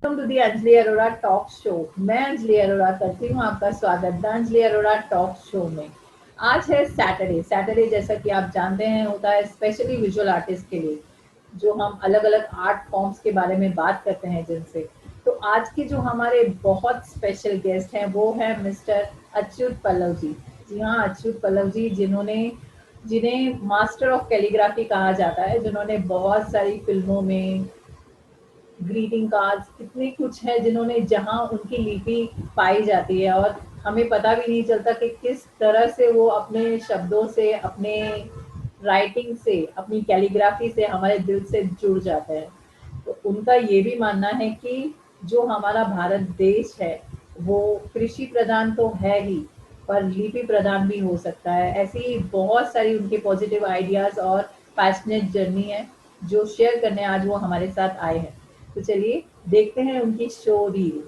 Welcome to the Anjali Arora talk show. मैं अंजलि अरोड़ा करती हूँ आपका स्वागत the Anjali Arora talk show में। आज है सैटरडे। सैटरडे जैसा कि आप जानते हैं होता है स्पेशली विजुअल आर्टिस्ट के लिए, जो हम अलग अलग आर्ट फॉर्म्स के बारे में बात करते हैं जिनसे। तो आज के जो हमारे बहुत स्पेशल गेस्ट हैं वो है मिस्टर अच्युत पल्लव जी। जी हाँ, अच्युत पल्लव जी, जिन्हें मास्टर ऑफ कैलीग्राफी कहा जाता है, जिन्होंने बहुत सारी फिल्मों में ग्रीटिंग कार्ड्स कितने कुछ है, जिन्होंने जहाँ उनकी लिपि पाई जाती है और हमें पता भी नहीं चलता कि किस तरह से वो अपने शब्दों से, अपने राइटिंग से, अपनी कैलीग्राफी से हमारे दिल से जुड़ जाते हैं। तो उनका ये भी मानना है कि जो हमारा भारत देश है वो कृषि प्रधान तो है ही, पर लिपि प्रधान भी हो सकता है। ऐसी बहुत सारी उनके पॉजिटिव आइडियाज और पैशनेट जर्नी है जो शेयर करने आज वो हमारे साथ आए हैं। तो चलिए देखते हैं उनकी शो रील।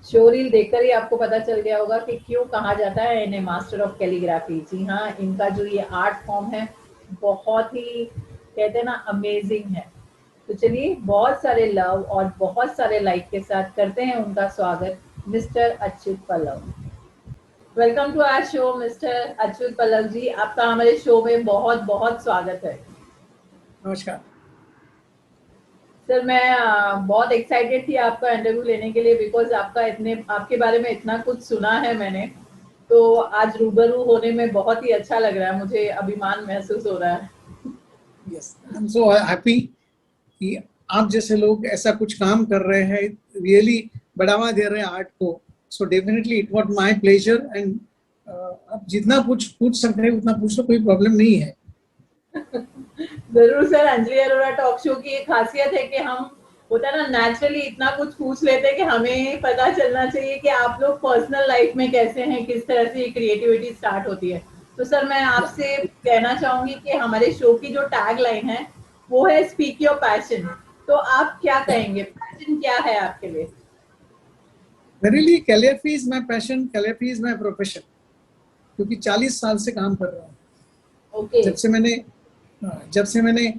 शो रील देखकर ही आपको पता चल गया होगा कि क्यों कहा जाता है इन्हें मास्टर ऑफ कैलीग्राफी। जी हाँ, इनका जो ये आर्ट फॉर्म है बहुत ही, कहते हैं ना, अमेजिंग है। तो चलिए बहुत सारे लव और बहुत सारे लाइक के साथ करते हैं उनका स्वागत, Mister Achyut Pallav. Welcome to our show Mister Achyut Pallav ji, आपका हमारे शो में बहुत बहुत स्वागत है। नमस्कार सर, मैं बहुत एक्साइटेड थी आपका इंटरव्यू लेने के लिए, बिकॉज आपके बारे में इतना कुछ सुना है मैंने। तो आज रूबरू होने में बहुत ही अच्छा लग रहा है, मुझे अभिमान महसूस हो रहा है। Yes I am so happy कि आप जैसे लोग ऐसा कुछ काम कर रहे हैं, रियली बढ़ावा दे रहे हैं आर्ट को। So definitely it was my pleasure and आप जितना कुछ पूछ सकते हैं उतना पूछ लो, कोई प्रॉब्लम नहीं है। जरूर sir, Anjali Arora talk show की एक खासियत है कि हम, होता है ना, नेचुरली इतना कुछ पूछ लेते हैं कि हमें पता चलना चाहिए कि आप लोग पर्सनल लाइफ में कैसे हैं, किस तरह से क्रिएटिविटी स्टार्ट होती है। तो सर, मैं आपसे कहना चाहूंगी कि हमारे शो की जो टैग लाइन है वो है स्पीक योर पैशन। तो आप क्या कहेंगे, पैशन क्या है आपके लिए? Really calligraphy is my passion, calligraphy is my profession, क्योंकि 40 साल से काम कर रहा हूँ। ओके। जब से मैंने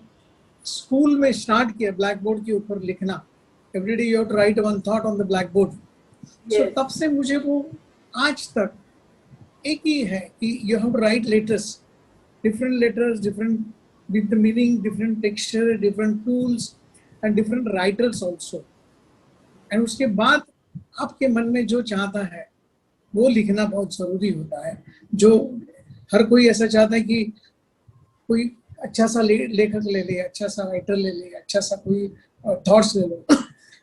स्कूल में स्टार्ट किया ब्लैक बोर्ड के ऊपर लिखना, everyday you have to write one thought on the black board. So तब से मुझे वो आज तक एक ही है कि you have to write letters different with the meaning, different texture, different tools and different writers also. and उसके बाद आपके मन में जो चाहता है वो लिखना बहुत जरूरी होता है। जो हर कोई ऐसा चाहता है कि कोई अच्छा सा लेखक ले ले, अच्छा सा राइटर ले ले, अच्छा सा कोई थॉट्स ले लो।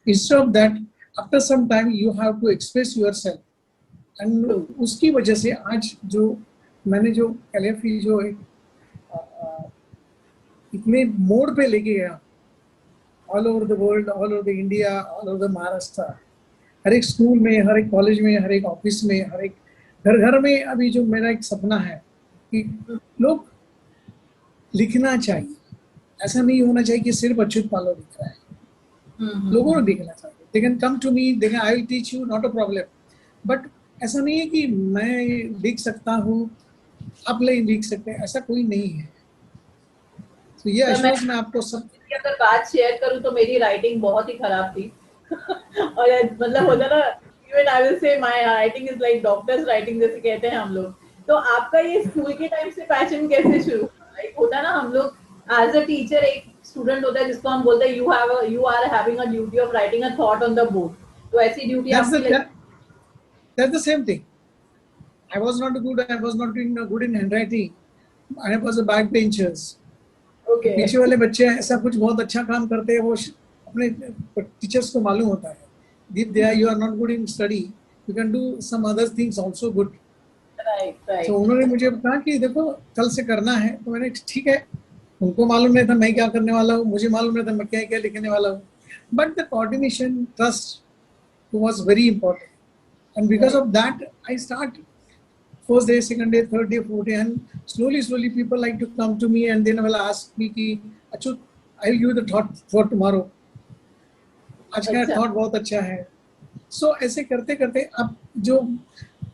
Instead of that, after some time you have to express yourself. And उसकी वजह से आज जो मैंने जो कैलिग्राफी जो इतने मोड़ पे लेके गया, all over the world, all over the India, all over the Maharashtra, हर एक स्कूल में, हर एक कॉलेज में, हर एक ऑफिस में, हर एक घर घर में। अभी जो मेरा एक सपना है कि लोग लिखना चाहिए, ऐसा नहीं होना चाहिए कि सिर्फ अच्युत पल्लव लिख रहा है। लोगों को लिखना चाहिए। They can come to me, they can, I will teach you, not a problem. But ऐसा नहीं है कि मैं लिख सकता हूँ, आप नहीं लिख सकते, ऐसा कोई नहीं है। तो ये तो मैं अश्योर्स मैं आपको सब अगर बात शेयर करूं तो मेरी राइटिंग बहुत ही खराब थी और मतलब होता ना, even I will say my writing is like doctors writing जैसे कहते हैं हम लोग। तो आपका ये स्कूल के टाइम से पैशन कैसे शुरू हुआ? लाइक होता ना हम लोग एज अ टीचर, एक स्टूडेंट होता है जिसको हम बोलते हैं you are having a duty of writing a thought on the board, तो ऐसी ड्यूटी that's आपकी the लगी? that's the same thing. I was not doing good in handwriting. I was a backbenchers. Okay. पीछे वाले बच्चे ऐसा कुछ बहुत अच्छा काम करते हैं, वो अपने टीचर्स को मालूम होता है, if they are you are not good in study, you can do some other things also good. Right तो राइट। उन्होंने मुझे कहा कि देखो कल से करना है, तो मैंने ठीक है, उनको मालूम नहीं था मैं क्या करने वाला हूँ, मुझे मालूम नहीं था मैं क्या क्या लिखने वाला हूँ, but the coordination trust was very important, and because of that I start first day, second day, third day, fourth day, and slowly people like to come to me and then will ask me कि Achyut, I will give you the thought for tomorrow, आज का अच्छा। Thought बहुत अच्छा है. सो ऐसे करते करते अब जो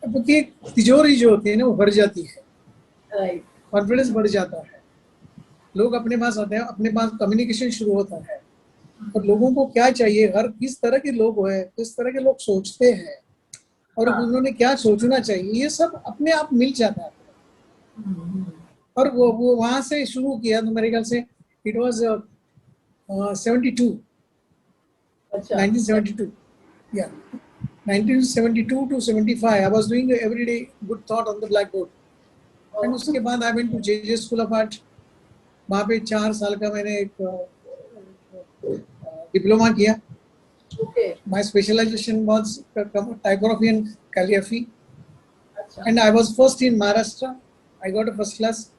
अब की तिजोरी जो होती है ना वो बढ़ जाती है, राइट। कॉन्फिडेंस बढ़ जाता है, लोग अपने पास आते हैं, अपने पास कम्युनिकेशन शुरू होता है, और लोगों को क्या चाहिए, हर किस तरह के लोग हैं, किस तरह के लोग सोचते हैं, और हाँ। उन्होंने क्या सोचना चाहिए, ये सब अपने आप मिल जाता है. और वो वहां से शुरू किया तो मेरे ख्याल से इट वाज 72 अच्छा। 1972, yeah, 1972 to 75 I was doing every day good thought on the blackboard. And उसके बाद I went to J school of art, वहाँ पे 4 साल का मैंने एक डिप्लोमा किया. Okay. My specialization was typography and calligraphy, अच्छा। and I was first in Maharashtra. I got a first class.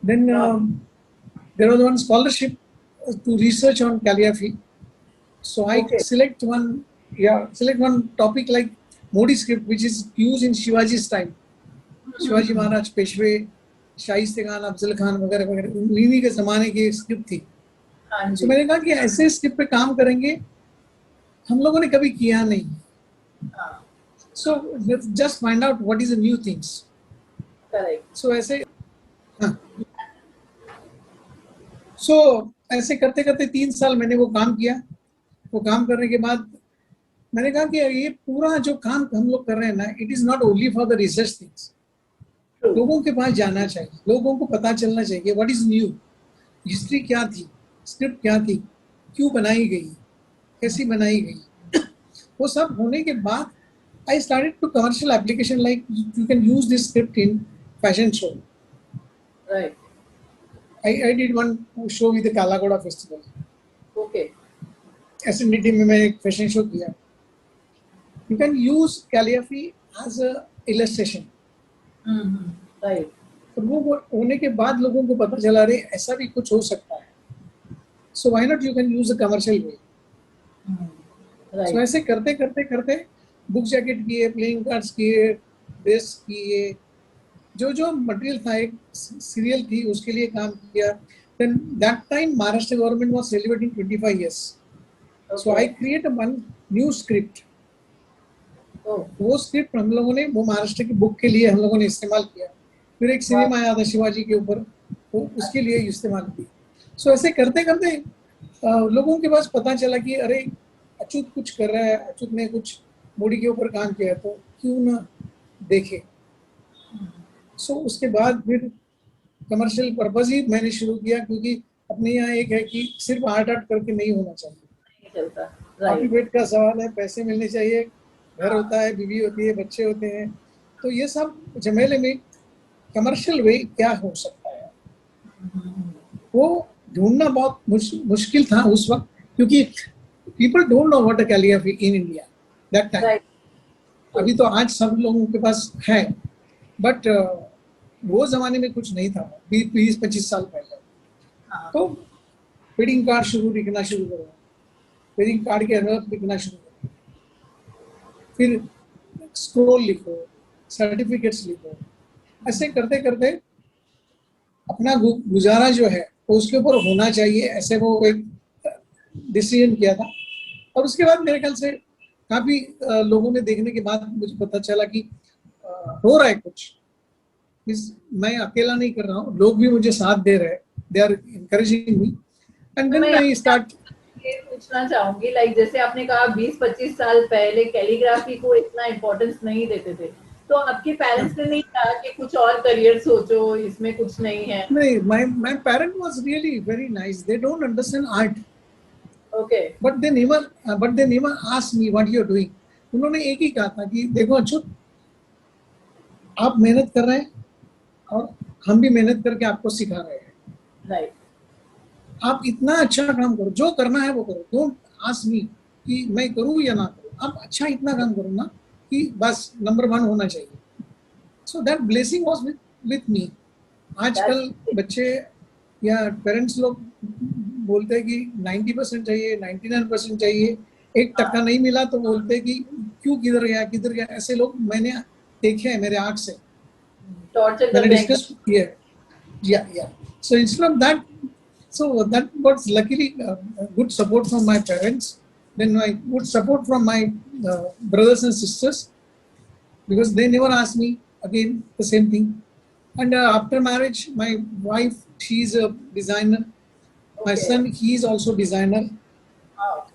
Then there was one scholarship to research on calligraphy. So I okay. select one topic like Modi script, which is used in Shivaji's time. Shivaji Maharaj, Peshwe, Shaista Khan, Afzal Khan वगैरह वगैरह, उन्हीं के जमाने की script थी. हाँ तो जी। मैंने कहा कि ऐसे स्क्रिप्ट पे काम करेंगे, हम लोगों ने कभी किया नहीं. हाँ। So let's just find out what is the new things. Correct. So ऐसे हाँ, so ऐसे करते करते 3 साल मैंने वो काम किया. वो काम करने के बाद मैंने कहा कि ये पूरा जो काम हम लोग कर रहे हैं ना, it is not only for the research things. लोगों के पास जाना चाहिए, लोगों को पता चलना चाहिए व्हाट इज न्यू, हिस्ट्री क्या थी, स्क्रिप्ट क्या थी, क्यों बनाई गई, कैसी बनाई गई. वो सब होने के बाद I started to commercial application, like you can use this script in fashion show. Right. I did one show with the Kalagoda festival. Okay. SNDT में मैं एक फैशन शो किया. You can use calligraphy as a illustration. Right. तो वो होने के बाद लोगों को पता चला रहे ऐसा भी कुछ हो सकता है. So why not you can use a commercial way. So right. ऐसे करते करते करते बुक जैकेट किए, प्लेइंग कार्ड्स किए, ड्रेस किए, जो जो मटेरियल था, एक सीरियल थी उसके लिए काम किया. Then that time Maharashtra government was celebrating 25 years. So I created one new script. वो स्क्रिप्ट हम लोगों ने वो महाराष्ट्र की बुक के लिए हम लोगों ने इस्तेमाल किया. फिर एक सिनेमा आया था शिवाजी के ऊपर, वो उसके लिए इस्तेमाल किया. सो ऐसे करते करते लोगों के पास पता चला कि अरे अच्युत कुछ कर रहा है, अच्युत ने कुछ मोदी के ऊपर काम किया, तो क्यों ना देखे. सो उसके बाद फिर कमर्शियल पर्पज ही मैंने शुरू किया, क्योंकि अपने यहाँ एक है कि सिर्फ आर्ट करके नहीं होना चाहिए. काफी पेट का सवाल है, पैसे मिलने चाहिए, घर होता है, बीवी होती है, बच्चे होते हैं. तो ये सब झमेले में कमर्शियल वे क्या हो सकता है, वो ढूंढना बहुत मुश्किल था उस वक्त, क्योंकि people don't know what a calligraphy in India that time. अभी तो आज सब लोगों के पास है, बट वो जमाने में कुछ नहीं था, 20-25 साल पहले. तो वेडिंग कार्ड लिखना शुरू करो, वेडिंग कार्ड के अंदर लिखना शुरू करो, फिर स्क्रोल लिखो, सर्टिफिकेट्स लिखो. ऐसे करते करते अपना गुजारा जो है वो उसके ऊपर होना चाहिए, ऐसे वो एक डिसीजन किया था. और उसके बाद मेरे ख्याल से काफी लोगों ने देखने के बाद मुझे पता चला कि हो रहा है कुछ, मैं अकेला नहीं कर रहा हूँ, लोग भी मुझे साथ दे रहे हैं. they are encouraging me, and then मैं I start. ये पूछना चाहूंगी, लाइक जैसे आपने कहा 20-25 साल पहले कैलीग्राफी को इतना इम्पोर्टेंस नहीं देते थे, तो आपके पेरेंट्स ने नहीं कहा कि कुछ और करियर सोचो, इसमें कुछ नहीं है? नहीं, my parent was really very nice. They don't understand art, okay, but they never asked me what you are doing. उन्होंने एक ही कहा था कि देखो अच्युत, आप मेहनत कर रहे हैं और हम भी मेहनत करके आपको सिखा रहे हैं, राइट, आप इतना अच्छा काम करो, जो करना है वो करो, डोंट आस्क मी कि मैं करूँ या ना करूँ, आप अच्छा इतना काम करो ना कि बस नंबर 1 होना चाहिए. So that blessing was with me. आजकल बच्चे या पेरेंट्स लोग बोलते हैं कि 90% चाहिए, 99% चाहिए, 1% नहीं मिला तो बोलते हैं कि क्यों, किधर गया. ऐसे लोग मैंने देखे हैं मेरे आँख से, टॉर्चर मैंने करते हैं. डिस्कस किया. Yeah. So instead of that, so that was luckily good support from my parents, then my good support from my brothers and sisters, because they never asked me again the same thing. And after marriage, my wife, she's a designer. My Okay. son, he is also designer. हाँ,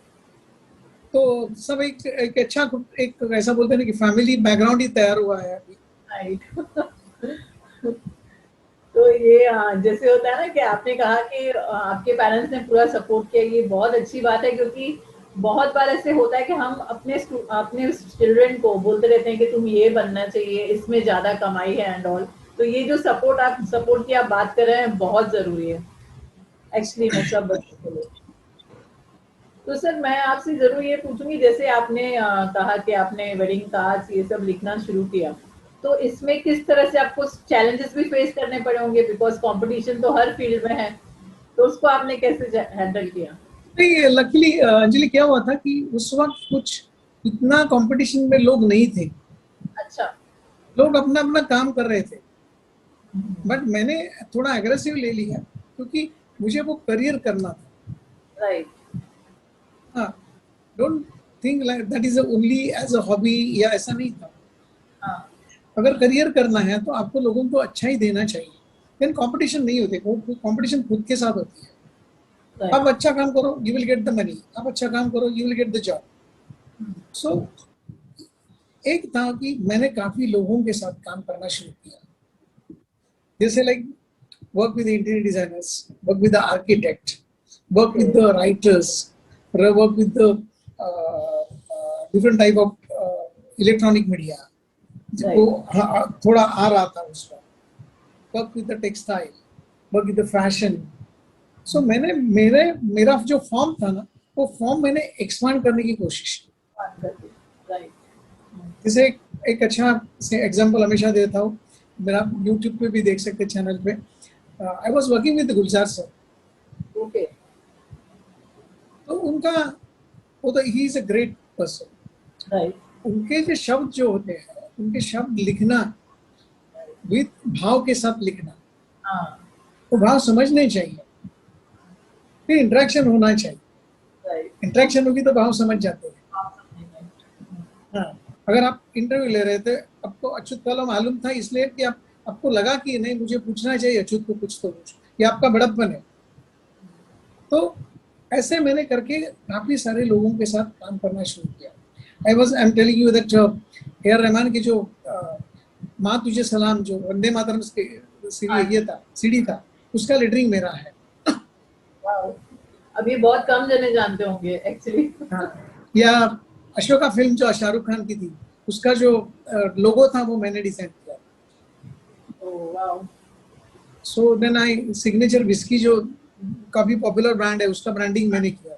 तो सब एक अच्छा, एक ऐसा बोलते हैं ना कि फैमिली बैकग्राउंड ही तैयार हुआ है अभी. राइट. तो ये जैसे होता है ना कि आपने कहा कि आपके पेरेंट्स ने पूरा सपोर्ट किया, ये बहुत अच्छी बात है, क्योंकि बहुत बार ऐसे होता है कि हम अपने चिल्ड्रन को बोलते रहते हैं कि तुम ये बनना चाहिए, इसमें ज्यादा कमाई है एंड ऑल. तो ये जो सपोर्ट की आप बात कर रहे हैं बहुत जरूरी है एक्चुअली में सब बच्चों के लिए. तो सर मैं आपसे जरूर ये पूछूंगी, जैसे आपने कहा कि आपने वेडिंग कार्ड्स ये सब लिखना शुरू किया, तो इसमें किस तरह से आपको चैलेंजेस भी फेस करने पड़े होंगे, बिकॉज कंपटीशन तो हर फील्ड में है, तो उसको आपने कैसे हैंडल किया? नहीं, लकीली अंजलि क्या हुआ था कि उस वक्त कुछ इतना कंपटीशन में लोग नहीं थे. अच्छा. लोग अपना अपना काम कर रहे थे, बट मैंने थोड़ा एग्रेसिव ले लिया क्योंकि मुझे वो करियर करना था. राइट. हाँ, don't think like that is only as a hobby, या ऐसा नहीं था. हाँ, अगर करियर करना है तो आपको लोगों को अच्छा ही देना चाहिए, देन कंपटीशन नहीं होते. कंपटीशन खुद के साथ होती है. राइट. आप अच्छा काम करो, you will get the money. आप अच्छा काम करो, you will get the job. So एक था कि मैंने काफी लोगों के साथ काम करना शुरू किया, जैसे like work with interior designers, work with the architect, work with the writers, work with the different type of electronic media जो थोड़ा आ रहा था उसका, work with the textile, work with the fashion. So मैंने मेरा जो फॉर्म था ना, वो फॉर्म मैंने एक्सपांड करने की कोशिश की. राइट. जैसे एक अच्छा एग्जांपल हमेशा देता हूँ, मेरा यूट्यूब पे भी देख सकते चैनल पे. I was working with Gulzar sir. Okay. तो उनका वो तो he is a great person. Right. उनके जो शब्द जो होते हैं, उनके शब्द लिखना विद भाव के साथ लिखना, वो भाव समझने चाहिए, फिर इंटरेक्शन होना चाहिए. राइट. इंटरेक्शन होगी तो भाव समझ जाते हैं. हाँ, अगर आप इंटरव्यू ले रहे थे, आपको अच्युत वाला मालूम था इसलिए कि आपको लगा कि नहीं मुझे पूछना चाहिए अच्युत को कुछ तो कुछ, ये आपका बड़प्पन है. तो ऐसे मैंने करके काफी सारे लोगों के साथ काम करना शुरू किया. आई am telling you that AR. Rahman की जो माँ तुझे सलाम, जो वंदे मातरम सीडी था, उसका लीडरिंग मेरा है. अभी बहुत कम जने जानते होंगे एक्चुअली. या अशोका फिल्म जो शाहरुख खान की थी, उसका जो लोगो था वो मैंने डिजाइन किया. So then I signature whisky जो काफी पॉपुलर ब्रांड है, उसका ब्रांडिंग मैंने किया.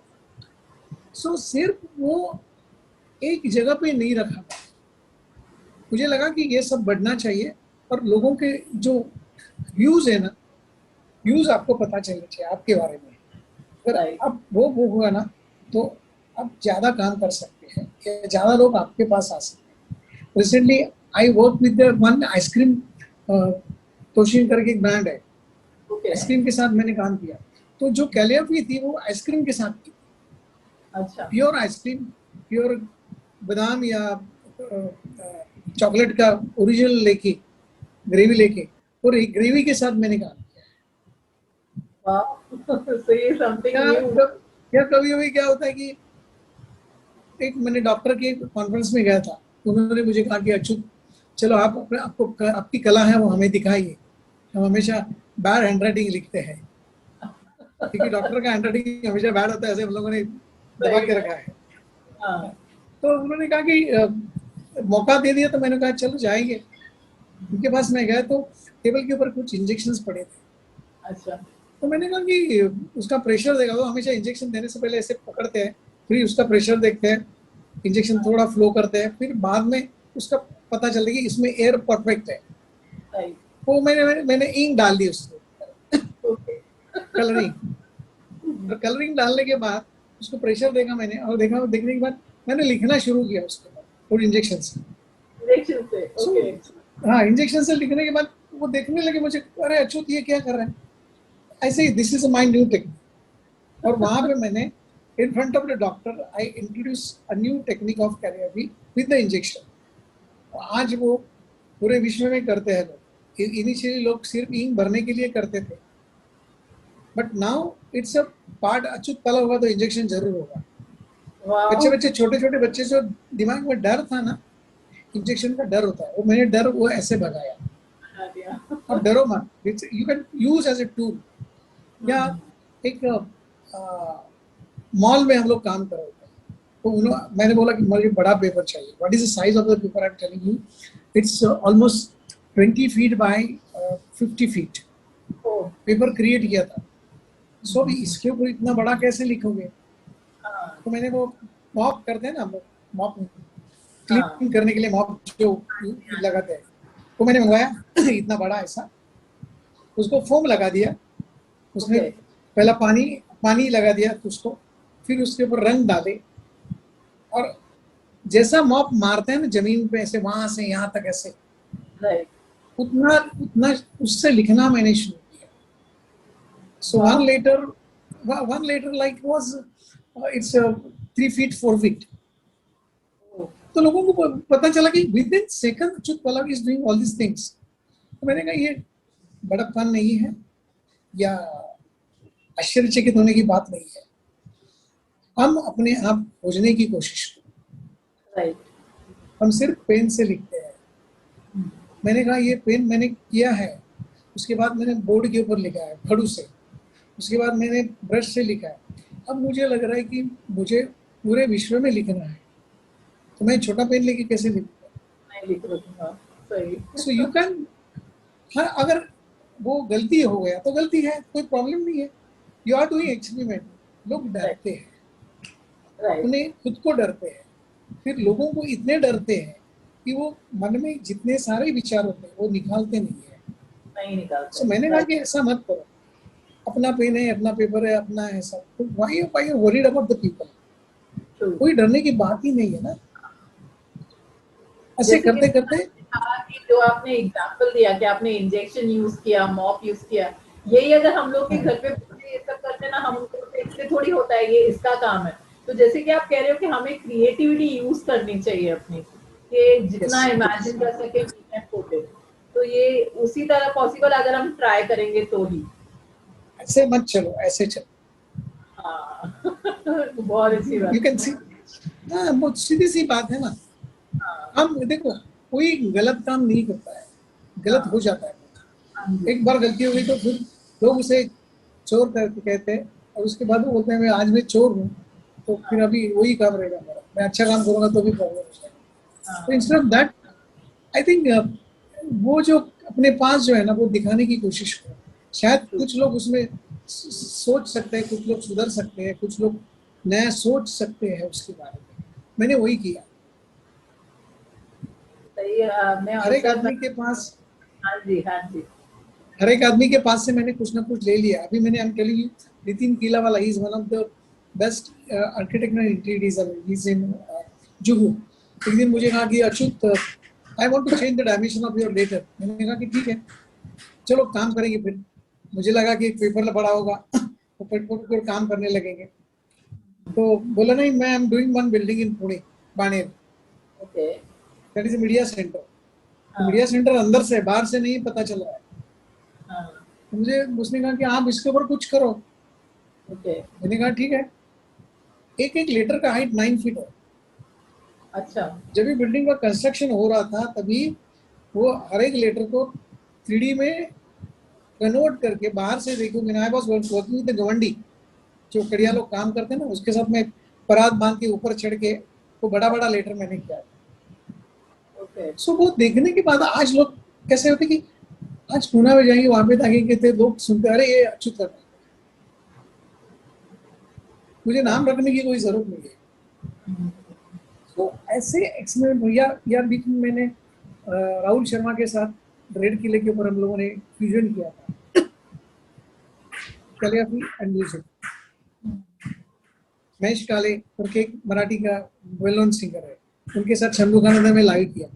सो सिर्फ वो एक जगह पे नहीं रखा. मुझे लगा कि ये सब बढ़ना चाहिए और लोगों के जो व्यूज है ना, व्यूज आपको पता चलना चाहिए आपके बारे में. अगर आप वो हुआ ना तो आप ज्यादा काम कर सकते हैं, ज्यादा लोग आपके पास आ सकते हैं. Recently I work with one ice cream, तोशिन करके एक ब्रांड है, आइसक्रीम के साथ मैंने काम किया. तो जो कैलिग्राफी थी वो आइसक्रीम के साथ की. अच्छा. प्योर आइसक्रीम, प्योर बादाम या चॉकलेट का ओरिजिनल लेके, ग्रेवी लेके, और एक ग्रेवी के साथ मैंने काम किया. Wow. So ये something या new. या कभी कभी क्या होता है कि एक मैंने डॉक्टर के कॉन्फ्रेंस में गया था, उन्होंने मुझे कहा कि अच्युत चलो आप अपने आपकी कला है वो हमें दिखाइए, हम हमेशा बैड हैंडराइटिंग लिखते हैं, क्योंकि डॉक्टर का हैंडराइटिंग हमेशा बैड होता है, ऐसे हम लोगों ने दबा सही के है. रखा है। हाँ. तो उन्होंने कहा कि मौका दे दिया, तो मैंने कहा चलो जाएंगे। उनके पास मैं गया तो टेबल के ऊपर कुछ इंजेक्शंस पड़े थे, अच्छा. तो मैंने कहा कि उसका प्रेशर देगा, वो हमेशा इंजेक्शन देने से पहले ऐसे पकड़ते हैं, फिर उसका प्रेशर देखते हैं, इंजेक्शन थोड़ा फ्लो करते हैं, फिर बाद में उसका पता चलता है कि इसमें एयर परफेक्ट है। सही. वो मैंने इंक डाल दी उसको, Okay. कलरिंग, और कलरिंग डालने के बाद उसको प्रेशर देखा मैंने, और देखने के बाद मैंने लिखना शुरू किया उसके बाद और इंजेक्शन से। Injection से. सो Okay. हाँ, इंजेक्शन से लिखने के बाद वो देखने लगे मुझे, अरे अच्युत ये क्या कर रहा है, ऐसे ही this is my new technique. और वहां पे मैंने in front of the doctor I introduce a new technique of calligraphy with the injection. आज वो पूरे विश्व में करते हैं लोग। इनिशियली लोग सिर्फ इंक भरने के लिए करते थे, but now it's a part. Achyut कला होगा तो इंजेक्शन जरूर होगा। Wow. बच्चे छोटे छोटे बच्चे जो दिमाग में डर था ना, इंजेक्शन का डर होता है, वो मैंने डर वो ऐसे भगाया। बना दिया. और डरो मत, you can use as a tool. या एक मॉल में हम लोग काम कर रहे थे, तो मैंने बोला कि मुझे बड़ा पेपर चाहिए। What is the size of the paper? I am telling you, it's almost 20 feet by 50 feet Oh. Paper create किया था। सो भी इसके ऊपर इतना बड़ा कैसे लिखोगे? हाँ. तो मैंने वो मॉप करते हैं ना हम लोग, मॉप हाँ. क्लीन करने के लिए मॉप जो लगाते हैं, तो मैंने मंगवाया इतना बड़ा ऐसा, उसको फोम लगा दिया, उसमें Okay. पहला पानी पानी लगा दिया उसको, फिर उसके ऊपर रंग डाले, और जैसा मॉप मारते हैं ना जमीन पे ऐसे, वहां से यहाँ तक ऐसे, Right. उतना उतना उससे लिखना मैंने शुरू किया। So Wow. One letter like was it's 3 feet 4 feet. Oh. तो लोगों को पता चला कि within second Achyut Pallav is doing all this things. तो मैंने कहा ये बड़प्पन नहीं है या आश्चर्यचकित होने की बात नहीं है, हम अपने आप खोजने की कोशिश करें। Right. हम सिर्फ पेन से लिखते हैं। मैंने कहा ये पेन मैंने किया है, उसके बाद मैंने बोर्ड के ऊपर लिखा है खड़ू से, उसके बाद मैंने ब्रश से लिखा है। अब मुझे लग रहा है कि मुझे पूरे विश्व में लिखना है, तो मैं छोटा पेन लेके कैसे लिखूंगा? नहीं लिख रहा. सही. सो यू कैन, हाँ, अगर वो गलती हो गया तो गलती है, कोई प्रॉब्लम नहीं है। You are doing experiment. लोग Right. डरते हैं, Right. अपने खुद को डरते हैं, फिर लोगों को इतने डरते हैं कि वो मन में जितने सारे विचार होते हैं वो निकालते नहीं है। नहीं निकालते. सो मैंने कहा Right. कि ऐसा मत करो, अपना पेन है, अपना पेपर है, अपना है सब, तो why are you worried about the people? True. कोई डरने की बात ही नहीं है ना। ऐसे जैसे कि करते करते कहा कि जो आपने एग्जांपल दिया कि आपने इंजेक्शन यूज किया, मॉप यूज किया, यही अगर हम लोग के घर पे बच्चे ये सब करते ना, हम उनको इससे थोड़ी होता है ये इसका काम है। तो जैसे कि आप कह रहे हो कि हमें क्रिएटिविटी यूज करनी चाहिए अपनी, कि जितना yes, इमेजिन कर सके खोटे, तो ये उसी तरह पॉसिबल अगर हम ट्राई करेंगे तो ही। ऐसे मत चलो, ऐसे चलो। हाँ बहुत अच्छी बात। यू कैन सी, हाँ, बहुत सीधी सी बात है ना। हाँ. हम देखो, कोई गलत काम नहीं करता है, गलत हो जाता है। हाँ जी. एक बार गलती हो गई तो फिर लोग उसे चोर करके कहते हैं, और उसके बाद वो बोलते हैं मैं आज मैं चोर हूँ, तो फिर अभी वही काम रहेगा मेरा, मैं अच्छा काम करूंगा तो भी प्रॉब्लम हो जाएगा। तो instead of that I think वो जो अपने पास जो है ना वो दिखाने की कोशिश करो। शायद कुछ लोग उसमें सोच सकते हैं, कुछ लोग सुधर सकते हैं, कुछ लोग नया सोच सकते हैं उसके बारे में। मैंने वही किया। सही है. मैं हर एक ऑब्जर्व. आदमी के पास, हाँ जी. हाँ जी. हर एक आदमी के पास से मैंने कुछ ना कुछ ले लिया। अभी मैंने, I am telling you, Nitin Kilawala, he is one of the best architect and interior designer, he is in Juhu. एक दिन मुझे कहा कि Achyut I want to change the dimension of your letter. मैंने कहा कि ठीक है, चलो काम करेंगे। फिर मुझे लगा कि एक पेपर पड़ा होगा तो पेपर पर काम करने लगेंगे। तो बोला नहीं, मैं I am doing one building in Pune, Baner, okay. That is media centre. हाँ. मीडिया सेंटर अंदर से, बाहर से नहीं पता चल रहा है। हाँ. मुझे उसने कहा कि आप इसके ऊपर कुछ करो। ओके। मैंने कहा ठीक है। एक एक लेटर का हाइट 9 फीट है। अच्छा। जब भी बिल्डिंग का कंस्ट्रक्शन हो रहा था तभी वो हर एक लेटर को 3D में कन्वर्ट करके बाहर से देखो। मैंने आई वाज वर्किंग विद गवंडी, जो कड़िया लोग काम करते हैं ना, उसके साथ में परात बांध के ऊपर चढ़ के वो बड़ा बड़ा लेटर मैंने किया। ओके। सो वो देखने के बाद आज लोग कैसे होते कि आज पूना में जाएंगे, वहां पे ताकि थे लोग सुनते अरे ये अच्युत कर रहा है, मुझे नाम रखने की कोई जरूरत नहीं है। तो ऐसे एक्सपेरिमेंट भैया यार बीच में मैंने राहुल शर्मा के साथ रेड किले के ऊपर हम लोगों ने फ्यूजन किया था, कैलिग्राफी एंड म्यूजिक। महेश काले उनके एक मराठी का वेल नोन सिंगर है, उनके साथ शंभुकानंद में लाइव किया।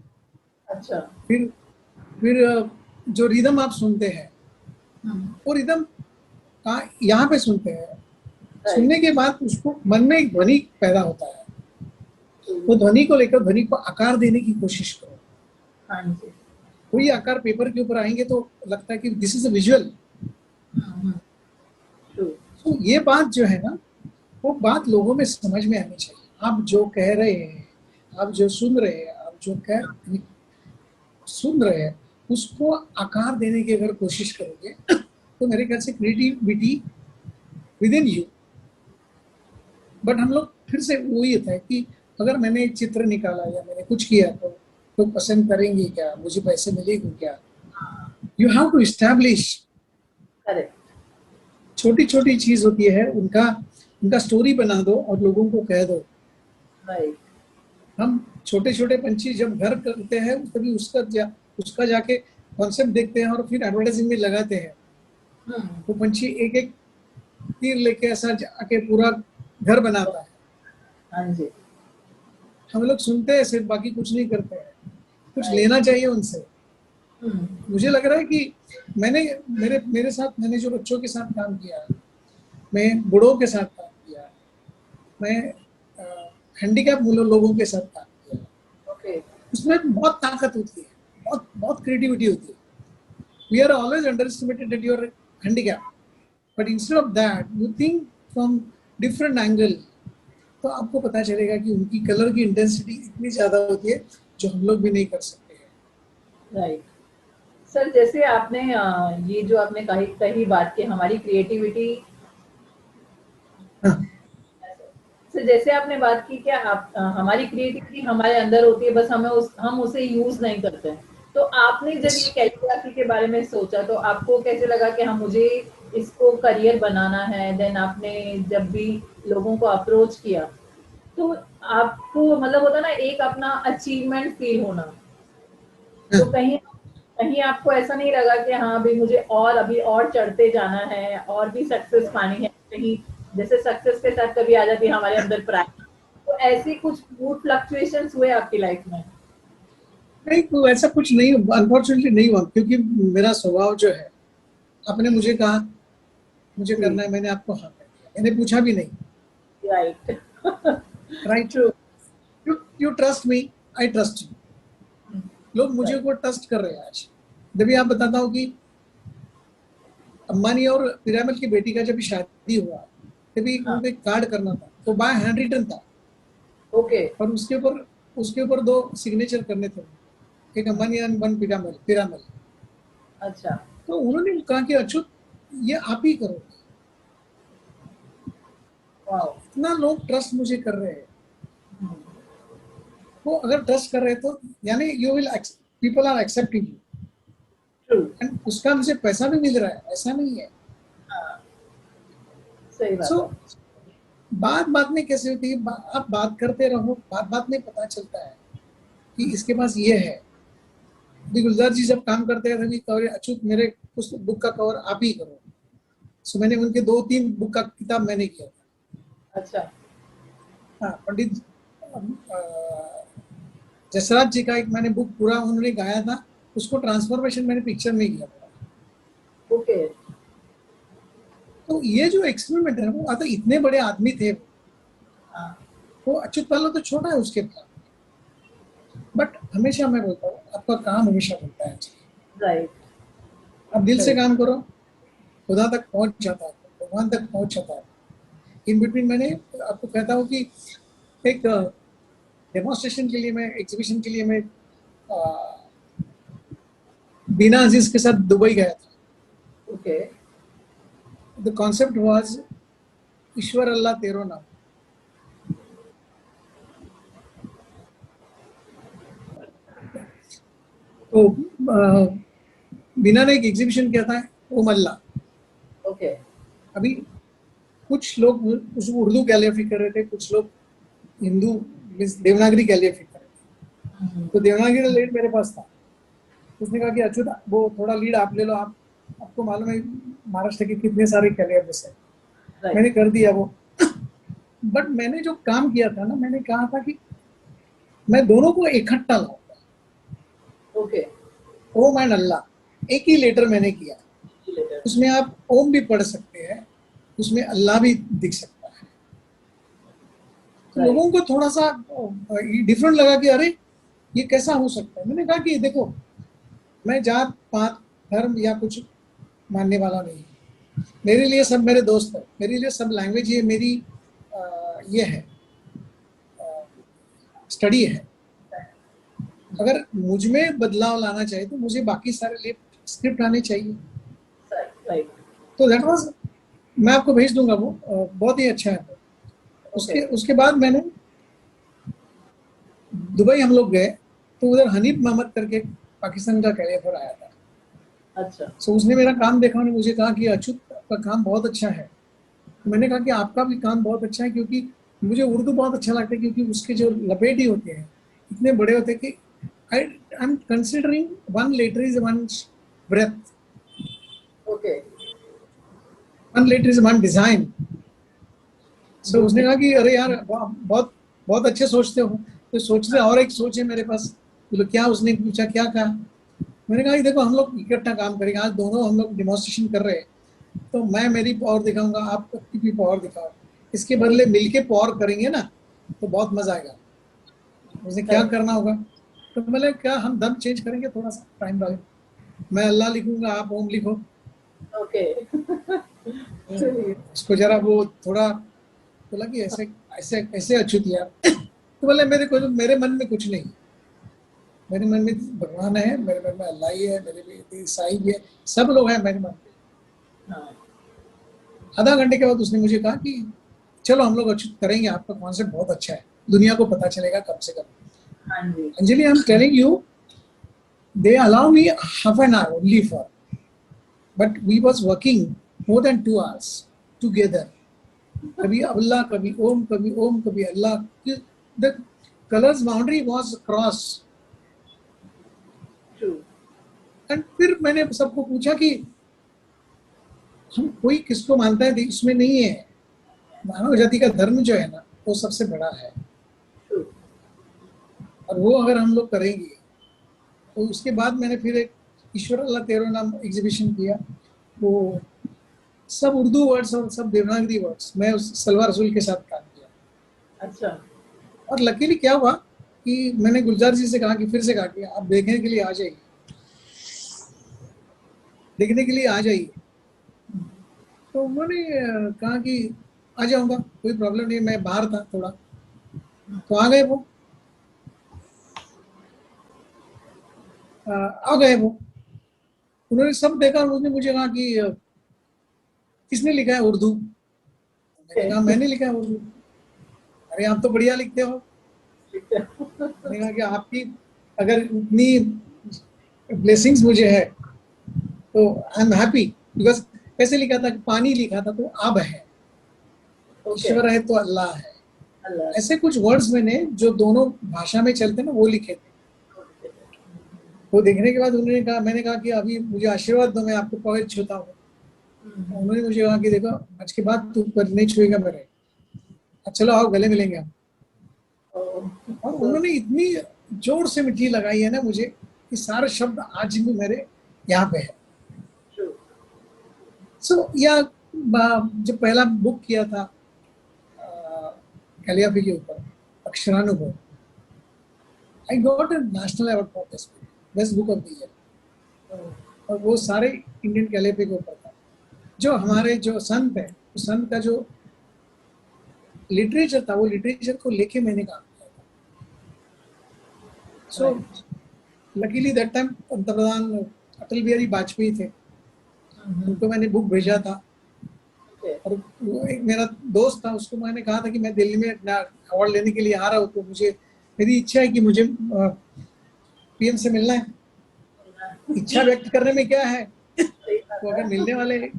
अच्छा। फिर जो रिदम आप सुनते हैं वो रिदम यहाँ पे सुनते हैं, सुनने के बाद उसको मन में एक ध्वनि पैदा होता है। वो ध्वनि को लेकर ध्वनि को आकार देने की कोशिश करो। हाँ जी। कोई आकार पेपर के ऊपर आएंगे तो लगता है कि दिस इज अ विजुअल। तो ये बात जो है ना, वो बात लोगों में समझ में आनी चाहिए। आप जो कह रहे हैं, आप जो सुन रहे हैं, आप जो सुन रहे हैं, उसको आकार देने की अगर कोशिश करोगे तो मेरे ख्याल से creativity with in you. But हम लोग फिर से वही होता है कि अगर मैंने एक चित्र निकाला या मैंने कुछ किया तो लोग पसंद करेंगे क्या, मुझे पैसे मिलेंगे क्या। You have to establish. Correct. छोटी छोटी चीज होती है, उनका उनका स्टोरी बना दो और लोगों को कह दो। राइट। हम छोटे छोटे पंछी जब घर करते हैं तभी उसका जाके कॉन्सेप्ट देखते हैं और फिर एडवर्टाइजिंग में लगाते हैं। वो पंछी एक एक तीर लेके ऐसा जाके पूरा घर बनाता है। हाँ जी। हम लोग सुनते हैं सिर्फ, बाकी कुछ नहीं करते हैं। कुछ Right. लेना चाहिए उनसे। मुझे लग रहा है कि मेरे साथ मैंने जो बच्चों के साथ काम किया, मैं बूढ़ों के साथ काम किया, मैं हैंडीकैप लोगों के साथ काम किया। ओके। उसमें बहुत ताकत होती है, बहुत बहुत क्रिएटिविटी होती है। We are always underestimated that you are handicap, but instead of that you think from different angle. तो आपको पता चलेगा कि उनकी कलर की इंटेंसिटी इतनी ज्यादा होती है जो हम लोग भी नहीं कर सकते हैं। राइट। सर जैसे आपने ये जो आपने कही बात की हमारी क्रिएटिविटी, सर जैसे आपने बात की क्या आप हमारी क्रिएटिविटी हमारे अंदर होती है, बस हम उसे यूज नहीं करते हैं। तो आपने जब ये कैलिग्राफी के बारे में सोचा तो आपको कैसे लगा कि हाँ मुझे इसको करियर बनाना है? देन आपने जब भी लोगों को अप्रोच किया तो आपको मतलब होता ना एक अपना अचीवमेंट फील होना, तो कहीं कहीं आपको ऐसा नहीं लगा कि हाँ अभी मुझे और अभी और चढ़ते जाना है और भी सक्सेस पानी है? कहीं जैसे सक्सेस के साथ कभी आ जाती है हमारे अंदर प्राइड, तो ऐसे कुछ मूड फ्लक्चुएशंस हुए आपकी लाइफ में? नहीं, तो ऐसा कुछ नहीं, अनफॉर्चुनेटली नहीं हुआ, क्योंकि मेरा स्वभाव जो है, आपने मुझे कहा मुझे करना है, मैंने आपको हाँ कर दिया, मैंने पूछा भी नहीं। Right. Right. You trust me, I trust you. लोग मुझे को ट्रस्ट कर रहे हैं आज। जब भी आप बताता हूँ कि अंबानी और पिरामिल की बेटी का जब शादी हुआ तभी उनको एक कार्ड करना था, तो बाय हैंड रिटन था। ओके। और उसके ऊपर 2 सिग्नेचर करने थे, एक अंबानी और 1 पिरामिल। अच्छा। तो उन्होंने कहा कि अच्युत ये आप ही करो। वाओ। इतना लोग ट्रस्ट मुझे कर रहे हैं। वो अगर ट्रस्ट कर रहे हैं तो यानी you will people are accepting you, true. And उसका मुझे पैसा भी मिल रहा है, ऐसा नहीं है। सही बात सो है। बात में कैसे होती है, आप बात करते रहो, बात में पता चलता है कि इसके पास ये है। अभी गुलजार जी जब काम करते हैं तभी कवर अच्युत मेरे उस बुक का कवर आप ही करो। सो मैंने उनके 2-3 बुक का किताब मैंने किया था। अच्छा। हाँ, पंडित जसराज जी का एक मैंने बुक पूरा उन्होंने गाया था, उसको ट्रांसफॉर्मेशन मैंने पिक्चर में किया था। ओके। तो ये जो एक्सपेरिमेंट है वो आता, इतने बड़े आदमी थे वो अच्युत पालो तो छोटा है उसके पास, बट हमेशा मैं बोलता हूँ आपका काम हमेशा बनता है। राइट। आप दिल से काम करो, खुदा तक पहुंच जाता है, भगवान तक पहुंच जाता है। इन बिटवीन मैंने आपको कहता हूँ कि एक डेमोन्स्ट्रेशन के लिए, मैं एग्जीबिशन के लिए मैं बीना अजीज के साथ दुबई गया था। ओके। द कॉन्सेप्ट वाज ईश्वर अल्लाह तेरो नाम। तो बीना ने एक एग्जीबिशन किया था, ओम अल्लाह। ओके। अभी कुछ लोग उसको उर्दू कैलिग्राफी कर रहे थे, कुछ लोग हिंदू देवनागरी कैलिग्राफी कर रहे थे। तो देवनागरी का लीड मेरे पास था। उसने कहा कि अच्युत वो थोड़ा लीड आप ले लो, आपको मालूम है महाराष्ट्र के कितने सारे कैलिग्राफर्स हैं। मैंने कर दिया वो। बट मैंने जो काम किया था ना, मैंने कहा था कि मैं दोनों को इकट्ठा लाऊंगा। ओके। ओम एंड अल्लाह एक ही लेटर मैंने किया। उसमें आप ओम भी पढ़ सकते हैं, उसमें अल्लाह भी दिख सकता है। तो लोगों को थोड़ा सा डिफरेंट लगा कि अरे ये कैसा हो सकता है। मैंने कहा कि देखो, मैं जात पात धर्म या कुछ मानने वाला नहीं। मेरे लिए सब मेरे दोस्त है, मेरे लिए सब लैंग्वेज ये मेरी ये है, स्टडी है। अगर मुझ में बदलाव लाना चाहिए तो मुझे बाकी सारे लिए स्क्रिप्ट आने चाहिए। तो दैट वाज, मैं आपको भेज दूंगा वो, बहुत ही अच्छा है। उसके बाद मैंने दुबई हम लोग गए, तो उधर हनीफ मोहम्मद करके पाकिस्तान का कैलिग्राफर आया था। अच्छा। सो उसने मेरा काम देखा, उन्होंने मुझे कहा कि अच्युत का काम बहुत अच्छा है। तो मैंने कहा कि आपका भी काम बहुत अच्छा है, क्योंकि मुझे उर्दू बहुत अच्छा लगता है, क्योंकि उसके जो लपेटी होते हैं इतने बड़े होते हैं कि I am considering one letter is one breath, okay. One letter is one design. So उसने कहा कि अरे यार बहुत बहुत अच्छे सोचते हो। तो सोचते और एक सोच है मेरे पास। तो क्या, उसने पूछा क्या कहा। मैंने कहा कि देखो हम लोग इकट्ठा काम करेंगे, आज दोनों हम लोग डेमोन्स्ट्रेशन कर रहे हैं, तो मैं मेरी पावर दिखाऊंगा, आप अपनी भी पावर दिखाओ, इसके बदले मिलके पावर करेंगे ना तो बहुत मजा आएगा। मुझे क्या करना होगा, तो मैंने क्या हम दम चेंज करेंगे, थोड़ा सा टाइम लगेगा। मैं अल्लाह लिखूंगा, आप ओम लिखो। ओके। उसको जरा वो थोड़ा बोला कि ऐसे ऐसे ऐसे अच्युत यार। तो बोले मेरे मन में कुछ नहीं, मेरे मन में भगवान है, मेरे मन में अल्लाह ही है, मेरे में ईसाई भी है, सब लोग हैं मेरे मन में। आधा घंटे के बाद उसने मुझे कहा कि चलो हम लोग अच्युत करेंगे, आपका कॉन्सेप्ट बहुत अच्छा है, दुनिया को पता चलेगा कम से कम। Anjali, I am telling you, they allow me half an hour only for, but we was working more than 2 hours together. कभी अल्लाह, कभी ओम, कभी ओम, कभी अल्लाह। the colors boundary was crossed. And फिर मैंने सबको पूछा कि हम कोई किसको मानता है, इसमें नहीं है, मानव जाति का धर्म जो है ना वो सबसे बड़ा है, और वो अगर हम लोग करेंगे तो उसके बाद मैंने फिर एक ईश्वर अल्लाह तेरो नाम एग्जीबिशन किया। वो सब उर्दू वर्ड्स और सब देवनागरी वर्ड्स, मैं उस सलवार रसूल के साथ काम किया। अच्छा। और लकीली क्या हुआ कि मैंने गुलजार जी से कहा कि फिर से कहा कि आप देखने के लिए आ जाइए, देखने के लिए आ जाइए। तो उन्होंने कहा कि आ जाऊंगा, कोई प्रॉब्लम नहीं, मैं बाहर था थोड़ा। तो आ गए वो, आ गए वो, उन्होंने सब देखा। उन्होंने मुझे कहा कि किसने लिखा है उर्दू। मैंने कहा मैंने लिखा है उर्दू। अरे आप तो बढ़िया लिखते हो। मैंने कहा कि आपकी अगर इतनी ब्लेसिंग्स मुझे है तो आई एम हैप्पी, बिकॉज कैसे लिखा था, पानी लिखा था तो अब है, ईश्वर है तो अल्लाह है। ऐसे कुछ वर्ड्स मैंने जो दोनों भाषा में चलते ना वो लिखे थे। वो देखने के बाद उन्होंने कहा, मैंने कहा कि अभी मुझे आशीर्वाद दो, मैं आपको पॉकेट छूता हूँ। उन्होंने मुझे कहा कि देखो आज के बाद तू पर नहीं छुएगा मेरे, चलो आओ गले मिलेंगे हम। और उन्होंने इतनी जोर से मिट्टी लगाई है ना मुझे कि सारे शब्द आज भी मेरे यहाँ पे है। सो या जब पहला बुक किया था कैलिग्राफी के ऊपर, Aksharanubhav, I got a national award for best book of the year, और वो सारे इंडियन कैलिग्राफी के ऊपर था। जो हमारे जो संत है, उस संत का जो लिटरेचर था, वो लिटरेचर को लेके मैंने काम किया था। सो लकीली दैट टाइम पंतप्रधान अटल बिहारी वाजपेयी थे, उनको मैंने बुक भेजा था। और एक मेरा दोस्त था, उसको मैंने कहा था कि मैं दिल्ली में अवार्ड लेने के लिए आ रहा हूँ, तो मुझे मेरी इच्छा है कि मुझे पीएम से मिलना है। इच्छा व्यक्त करने में क्या है, वो अगर मिलने वाले हैं।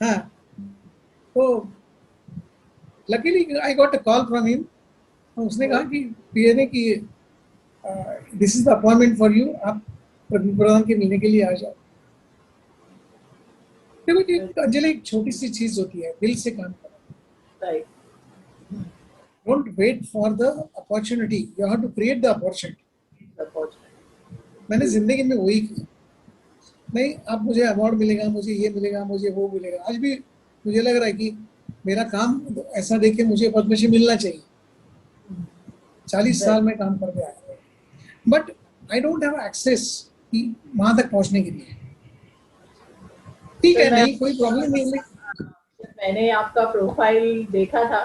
हाँ, तो luckily I got a call from him. उसने कहा कि पीए ने कि this is the appointment for you, आप प्रधान के मिलने के लिए आ जाओ। देखो कि अंजलि एक छोटी सी चीज होती है, दिल से काम करो। Don't wait for the opportunity, you have to create the opportunity. मैंने जिंदगी में वही किया। नहीं अब मुझे अवार्ड मिलेगा, मुझे ये मिलेगा, मुझे वो मिलेगा, आज भी मुझे लग रहा है कि मेरा काम ऐसा देखे मुझे पद्मश्री मिलना चाहिए। 40 साल में काम करके आया, but I don't have access कि वहां तक पहुंचने के लिए। ठीक है, नहीं कोई प्रॉब्लम नहीं है। मैंने आपका प्रोफाइल देखा था,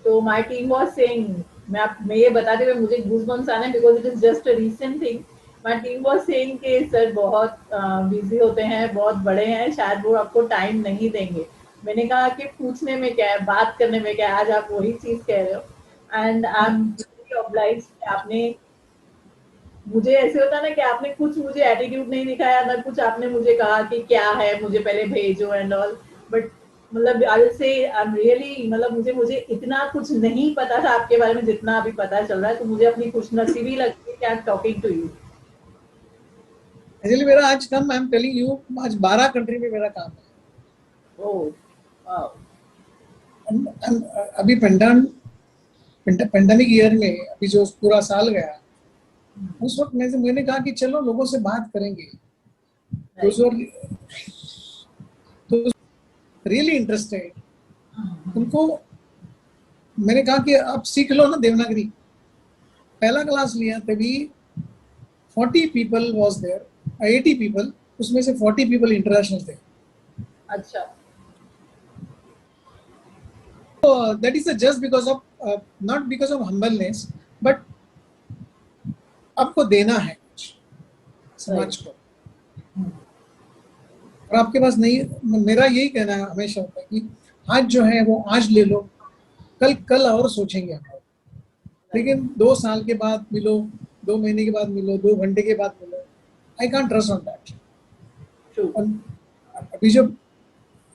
तो माय टीम वाज सेइंग, मैं ये बताते हुए मुझे गूज़बम्स आ रहे हैं because it is just a recent thing. My team was saying कि सर बहुत बिजी होते हैं, बहुत बड़े हैं, शायद वो आपको टाइम नहीं देंगे। मैंने कहा कि पूछने में क्या है, बात करने में क्या है, आज आप वही चीज कह रहे हो। And I am really obliged. आपने मुझे ऐसे होता ना कि आपने कुछ मुझे एटीट्यूड नहीं दिखाया ना, कुछ आपने मुझे कहा कि क्या है मुझे पहले भेजो एंड ऑल। बट मतलब I will say I am really, मतलब मुझे इतना कुछ नहीं पता था आपके बारे में जितना अभी पता चल रहा है, तो मुझे अपनी खुशनसीबी लगती है कि I am talking to you. Actually मेरा आज काम, आई एम टेलिंग यू, आज 12 कंट्री में मेरा काम है। Oh wow. अभी पेंडेमिक ईयर में अभी जो पूरा साल गया, उस वक्त मैंने कहा कि चलो लोगों से बात करेंगे, तो रियली इंटरेस्टेड, उनको मैंने कहा कि आप सीख लो ना देवनागरी। पहला क्लास लिया तभी 40 पीपल वॉज देयर, 80 पीपल, उसमें से 40 पीपल इंटरनेशनल थे। अच्छा, तो that is just because of, not because of humbleness, but आपको देना है कुछ समाज को, और आपके पास नहीं। मेरा यही कहना है हमेशा होता है कि आज जो है वो आज ले लो, कल कल और सोचेंगे हम। लेकिन 2 साल के बाद मिलो, 2 महीने के बाद मिलो, 2 घंटे के बाद मिलो, I can't trust on that. अभी जब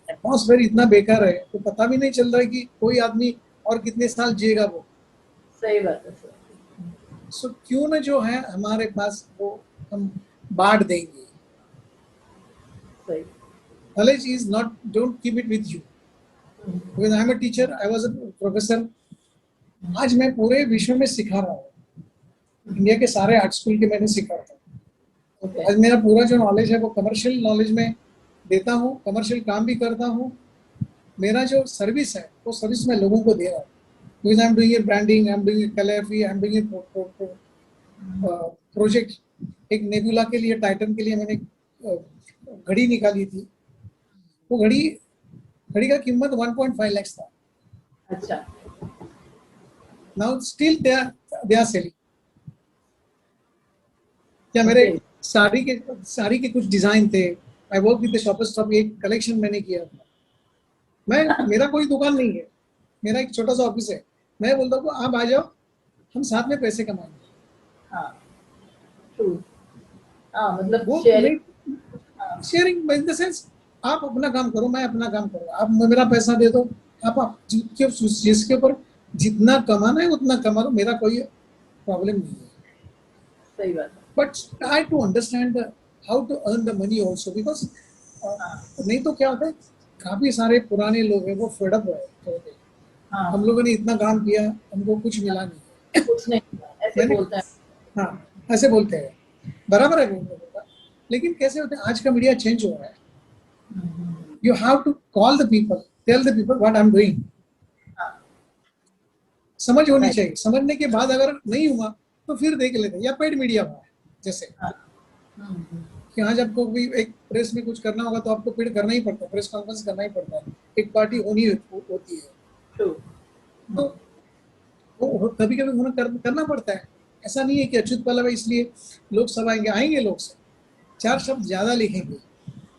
एटमॉस्फेयर इतना बेकार है तो पता भी नहीं चल रहा है कि कोई आदमी और कितने साल जिएगा वो। सही बात है सर। सो क्यों ना जो है हमारे पास वो हम बांट देंगे। सही। Knowledge is not, don't keep it with you. Because I am a teacher, I was a professor. आज मैं पूरे विश्व में सिखा रहा हूँ, इंडिया के सारे आर्ट स्कूल के मैंने सिखा रहा हूँ। आज मेरा पूरा जो नॉलेज है वो कमर्शियल नॉलेज में देता हूँ, कमर्शियल काम भी करता हूँ। मेरा जो सर्विस है वो सर्विस मैं लोगों को दे रहा हूँ। Because I am doing a branding, I am doing a calligraphy, I am doing a project. एक नेबुला के लिए, टाइटन के लिए मैंने घड़ी निकाली थी। वो घड़ी का कीमत 1.5 लाख था। अच्छा। Now still they are selling. क्या मेरे साड़ी के कुछ डिजाइन थे, I work with the shoppers shop, एक कलेक्शन मैंने किया था। मेरा कोई दुकान नहीं है, मेरा एक छोटा सा ऑफिस है। मैं बोलता हूँ आप आ जाओ, हम साथ में पैसे कमाएंगे। हाँ ट्रू। हाँ मतलब वो शेयरिंग इन द सेंस, आप अपना काम करो, मैं अपना काम करूँ, आप मेरा पैसा दे दो, आप जिसके ऊपर जितना कमाना है उतना कमा लो, मेरा कोई प्रॉब्लम नहीं है। सही बात है। But try to understand how to earn the money also, because नहीं तो क्या होता है, काफी सारे पुराने लोग हैं वो फेड अप है। हाँ। हम लोगों ने इतना काम किया, हमको कुछ मिला नहीं, कुछ नहीं, ऐसे बोलते हैं। हाँ ऐसे बोलते हैं, बराबर है वो लोगों का। लेकिन कैसे होते हैं, आज का मीडिया चेंज हो रहा है। You have to call the people, tell the people what I'm doing. समझ होनी चाहिए, समझने के बाद अगर नहीं हुआ तो फिर देख लेते हैं, या पेड मीडिया हुआ जैसे कि आज आपको भी एक प्रेस में कुछ करना होगा तो आपको फिर करना ही पड़ता है, प्रेस कॉन्फ्रेंस करना ही पड़ता है, एक पार्टी होती है। True. तो वो कभी कभी उन्हें करना पड़ता है। ऐसा नहीं है कि अच्युत पल्लव है इसलिए लोकसभा आएंगे लोग से 4 शब्द ज्यादा लिखेंगे,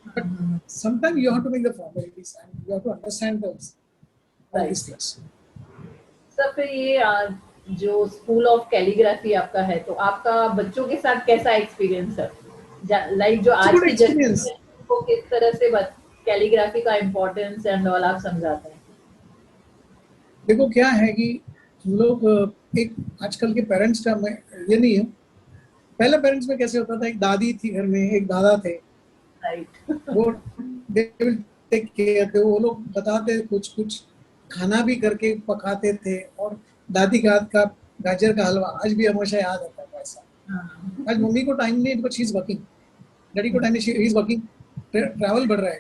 but sometime you have to make the formalities and you have to understand all this things. Sir फिर ये जो स्कूल ऑफ कैलीग्राफी आपका है, तो आपका बच्चों के साथ कैसा एक्सपीरियंस है? लाइक जो आज की जनरेशन को किस तरह से कैलीग्राफी का इम्पोर्टेंस एंड ऑल आप समझाते हैं? देखो क्या है कि हम लोग एक आजकल के पेरेंट्स का मैं ये नहीं है, पहले पेरेंट्स में कैसे होता था, एक दादी थी घर में, एक दादा थे, राइट। वो दे विल टेक केयर थे, वो लोग बताते कुछ कुछ, खाना भी करके पकाते थे, और दादी का हाथ का गाजर का हलवा आज भी हमेशा याद आता है ऐसा। आज मम्मी को टाइम नहीं, but she is working, daddy को टाइम नहीं, शी इज वर्किंग, ट्रैवल बढ़ गया है,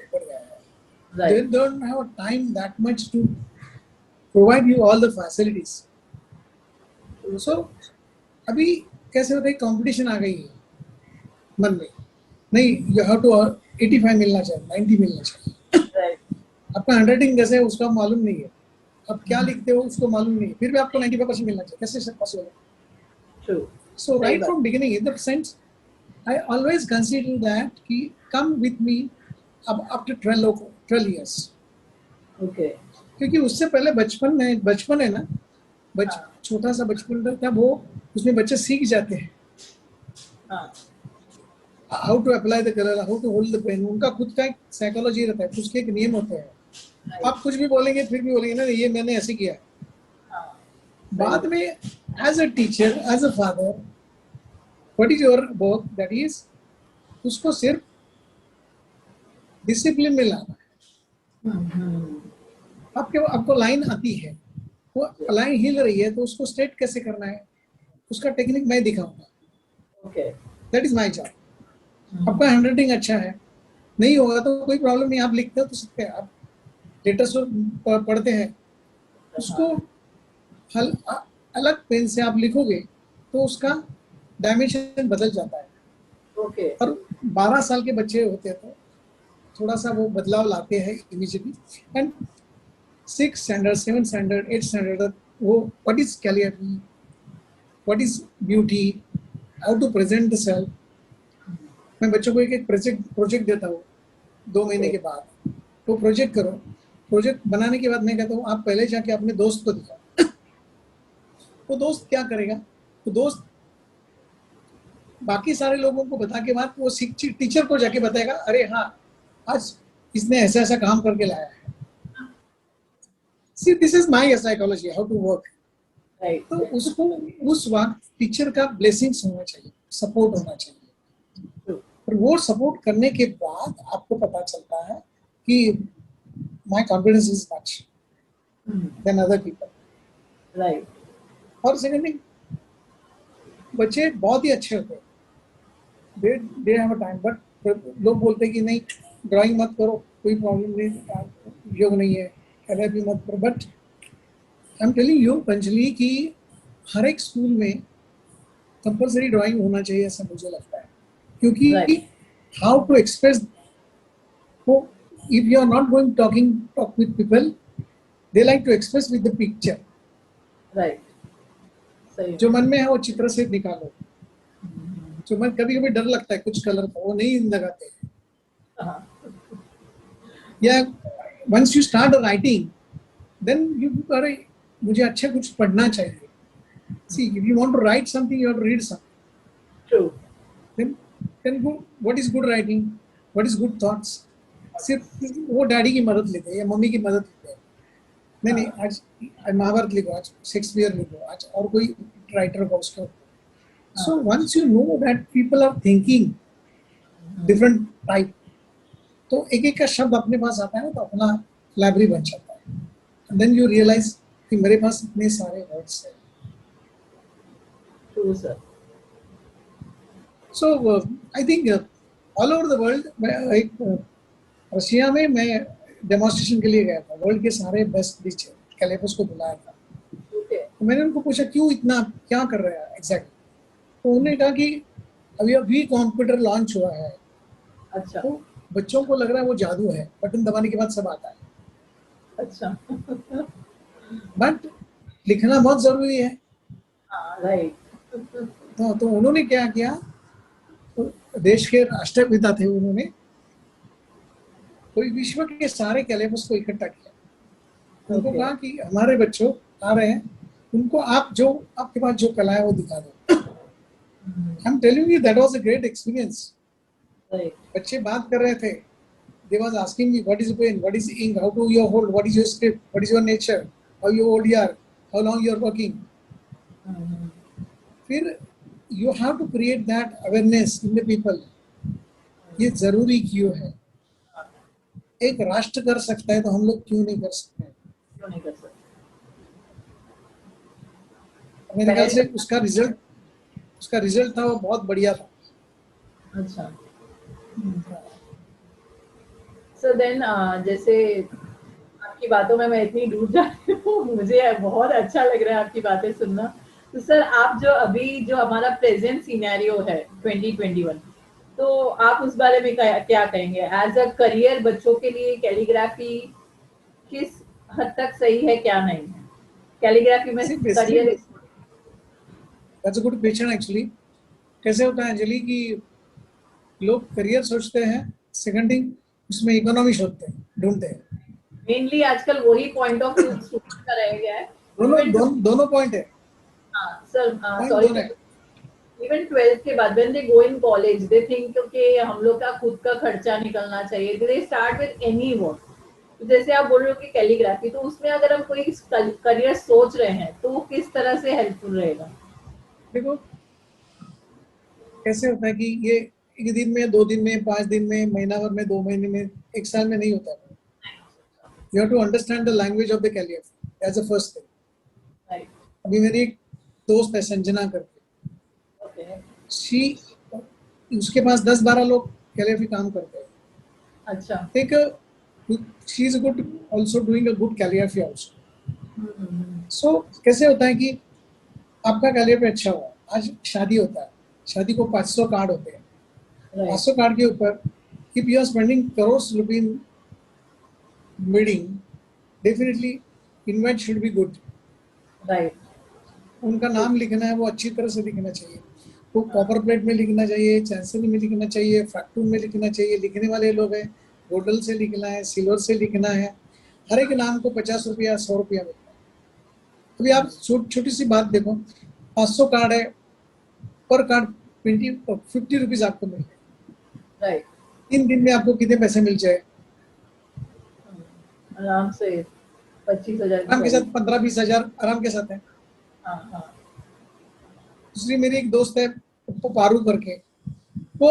they don't have time that much to provide you all the facilities. So अभी कैसे होता है, कंपटीशन आ गई है मन में, नहीं यू हैव टू 85 मिलना चाहिए, 90 मिलना चाहिए, आपका हैंडराइटिंग कैसे है उसका मालूम नहीं है, आप क्या लिखते हो उसको मालूम नहीं है, फिर भी आपको 95% मिलना चाहिए, कैसे पॉसिबल है? True. So right from beginning, in that sense, I always consider that कि come with me after 12 years. Okay. क्योंकि उससे पहले बचपन है ना, छोटा सा बचपन रहता है, वो उसमें बच्चे सीख जाते हैं how to apply the colour, how to hold the pen, उनका खुद का एक साइकोलॉजी रहता है, उसके एक नियम होते हैं। आप कुछ भी बोलेंगे फिर भी बोलेंगे ना ये मैंने ऐसे किया है। बाद में as a teacher, as a father, what is your work, that is उसको सिर्फ डिसिप्लिन में लाना है। आपको लाइन आती है, वो लाइन हिल रही है तो उसको स्ट्रेट कैसे करना है, उसका टेक्निक मैं दिखाऊंगा। That is my job. आपका हैंडराइटिंग अच्छा है, नहीं होगा तो कोई प्रॉब्लम नहीं, आप लिखते हो तो सकते हैं, आप लेटर्स पढ़ते हैं, उसको अलग पेन से आप लिखोगे तो उसका डायमेंशन बदल जाता है। और 12 साल के बच्चे होते हैं तो थोड़ा सा वो बदलाव लाते हैं immediately. And 6th standard, 7th standard, 8th standard, वो what is calligraphy, what is beauty, how to present the self, मैं बच्चों को एक प्रोजेक्ट देता हूँ 2 महीने के बाद, वो प्रोजेक्ट करो, प्रोजेक्ट बनाने के बाद मैं कहता हूँ आप पहले जाके अपने दोस्त को दिखाओ। वो दोस्त क्या करेगा, वो दोस्त बाकी सारे लोगों को बता के बाद वो टीचर को जाके बताएगा, अरे हाँ आज इसने ऐसा ऐसा काम करके लाया है। See, this is my psychology, how to work. Right. तो उसको उस वक्त टीचर का ब्लेसिंग्स होना चाहिए, सपोर्ट होना चाहिए, और वो सपोर्ट करने के बाद आपको पता चलता है कि my confidence is much than other people. Right. और सेकंड थिंग, बच्चे बहुत ही अच्छे होते हैं, they have a time, but लोग बोलते हैं कि नहीं ड्राइंग मत करो, कोई प्रॉब्लम नहीं, योग नहीं है, भी मत करो, but I am telling you Panchli कि हर एक स्कूल में कंपलसरी ड्राइंग होना चाहिए, ऐसा मुझे लगता है, क्योंकि how to express, if you are not going talk with people, they like to express with the picture. Right, सही, जो मन में है वो चित्र से निकालो। जो मन कभी कभी डर लगता है कुछ कलर का, वो नहीं लगाते, या once you start writing, then you अरे मुझे अच्छा कुछ पढ़ना चाहिए। See, if you want to write something, you have to read something. True. Then go, what is good writing? What is good thoughts? सिर्फ वो डैडी की मदद लेते हैं या मम्मी की मदद लेते हैं, नहीं आज महाभारत लिखो, आज शेक्सपियर लिखो, आज और कोई राइटर का उसका। So once you know that people are thinking different type, तो एक एक का शब्द अपने पास आता है ना, तो अपना लाइब्रेरी बन जाता है। देन यू रियलाइज कि मेरे पास इतने सारे वर्ड्स हैं। True sir. So I think all over the world, एक रशिया में मैं डेमोन्स्ट्रेशन के लिए गया था, वर्ल्ड के सारे बेस्ट टीचर कैलिपर्स को बुलाया था। तो मैंने उनको पूछा क्यों इतना, क्या कर रहे हैं एग्जैक्टली, तो उन्होंने कहा कि अभी कंप्यूटर लॉन्च हुआ है अच्छा तो बच्चों को लग रहा है वो जादू है, बटन दबाने के बाद सब आता है, अच्छा। बट लिखना बहुत जरूरी है। हाँ राइट। तो उन्होंने क्या किया, तो देश के राष्ट्रपिता थे उन्होंने, कोई विश्व के सारे कैलेबस को इकट्ठा किया, उनको ओके। कहा कि हमारे बच्चों आ रहे हैं, उनको आप जो आपके पास जो कला है वो दिखा दो। आई am telling you that was a great experience. Right. बच्चे बात कर रहे थे, they was asking me what is pen, what is ink, how do you hold, what is your script, what is your nature, how you hold your, how long you are working. फिर you have to create that awareness in the people, ये जरूरी क्यों है, एक राष्ट्र कर सकता है तो हम लोग क्यों नहीं कर सकते। क्यों नहीं कर सकते। मेरे ख्याल पहले। से उसका रिजल्ट था वो बहुत बढ़िया था। अच्छा। सो देन जैसे आपकी बातों में मैं इतनी डूब जाती हूँ, मुझे बहुत अच्छा लग रहा है आपकी बातें सुनना। तो सर आप जो अभी जो हमारा प्रेजेंट सिनेरियो है 2021, तो आप उस बारे में क्या कहेंगे एज अ करियर बच्चों के लिए कैलीग्राफी किस हद तक सही है क्या नहीं है, कैलीग्राफी में सी basically career. That's a good question actually. कैसे होता है अंजलि कि लोग करियर सोचते हैं, सेकंड थिंग उसमें इकोनॉमी सोचते हैं, ढूंढते हैं। मेनली आजकल वही पॉइंट ऑफ व्यू स्टूडेंट का रह गया है। इवन दोनों पॉइंट है, सर पॉइंट सॉरी दोनों टू, है। इवन 12th के बाद when they go in college they think कि हम लोग का खुद का खर्चा निकलना चाहिए, they start with any work. तो जैसे आप बोल रहे हो कि कैलीग्राफी, तो उसमें अगर हम कोई करियर सोच रहे हैं तो वो किस तरह से हेल्पफुल रहेगा। देखो कैसे होता है कि ये एक दिन में, 2 दिन में, 5 दिन में, महीना भर में, 2 महीने में, एक साल में नहीं होता। You have to understand the language of the career as a first thing. Right. अभी मेरी एक दोस्त है संजना करके, ओके। शी, उसके पास 10-12 लोग कैलियर काम करते हैं। अच्छा। एक she is good also doing a good career also. So कैसे होता है कि आपका कैलियर पे अच्छा हुआ, आज शादी होता है, शादी को 500 कार्ड होते हैं, राइट। 500 कार्ड के ऊपर if you are spending crores rupee in wedding, definitely invite should be good. Right. उनका नाम लिखना है वो अच्छी तरह से लिखना चाहिए, वो कॉपर प्लेट में लिखना चाहिए, चांसरी में लिखना चाहिए, फ्रैक्टून में लिखना चाहिए। लिखने वाले लोग हैं, गोल्डन से लिखना है, सिल्वर से लिखना है। हर एक नाम को 50 रुपया 100 रुपया मिलता है। अभी आप छोटी सी बात देखो, 500 कार्ड है, पर कार्ड 50 रुपीज आपको मिल जाए, राइट। 3 दिन में आपको कितने पैसे मिल जाए? आराम से 25,000 की आराम के साथ सैलरी। 15-20 हजार आराम के साथ है। हाँ हाँ। दूसरी मेरी एक दोस्त है पारू करके, वो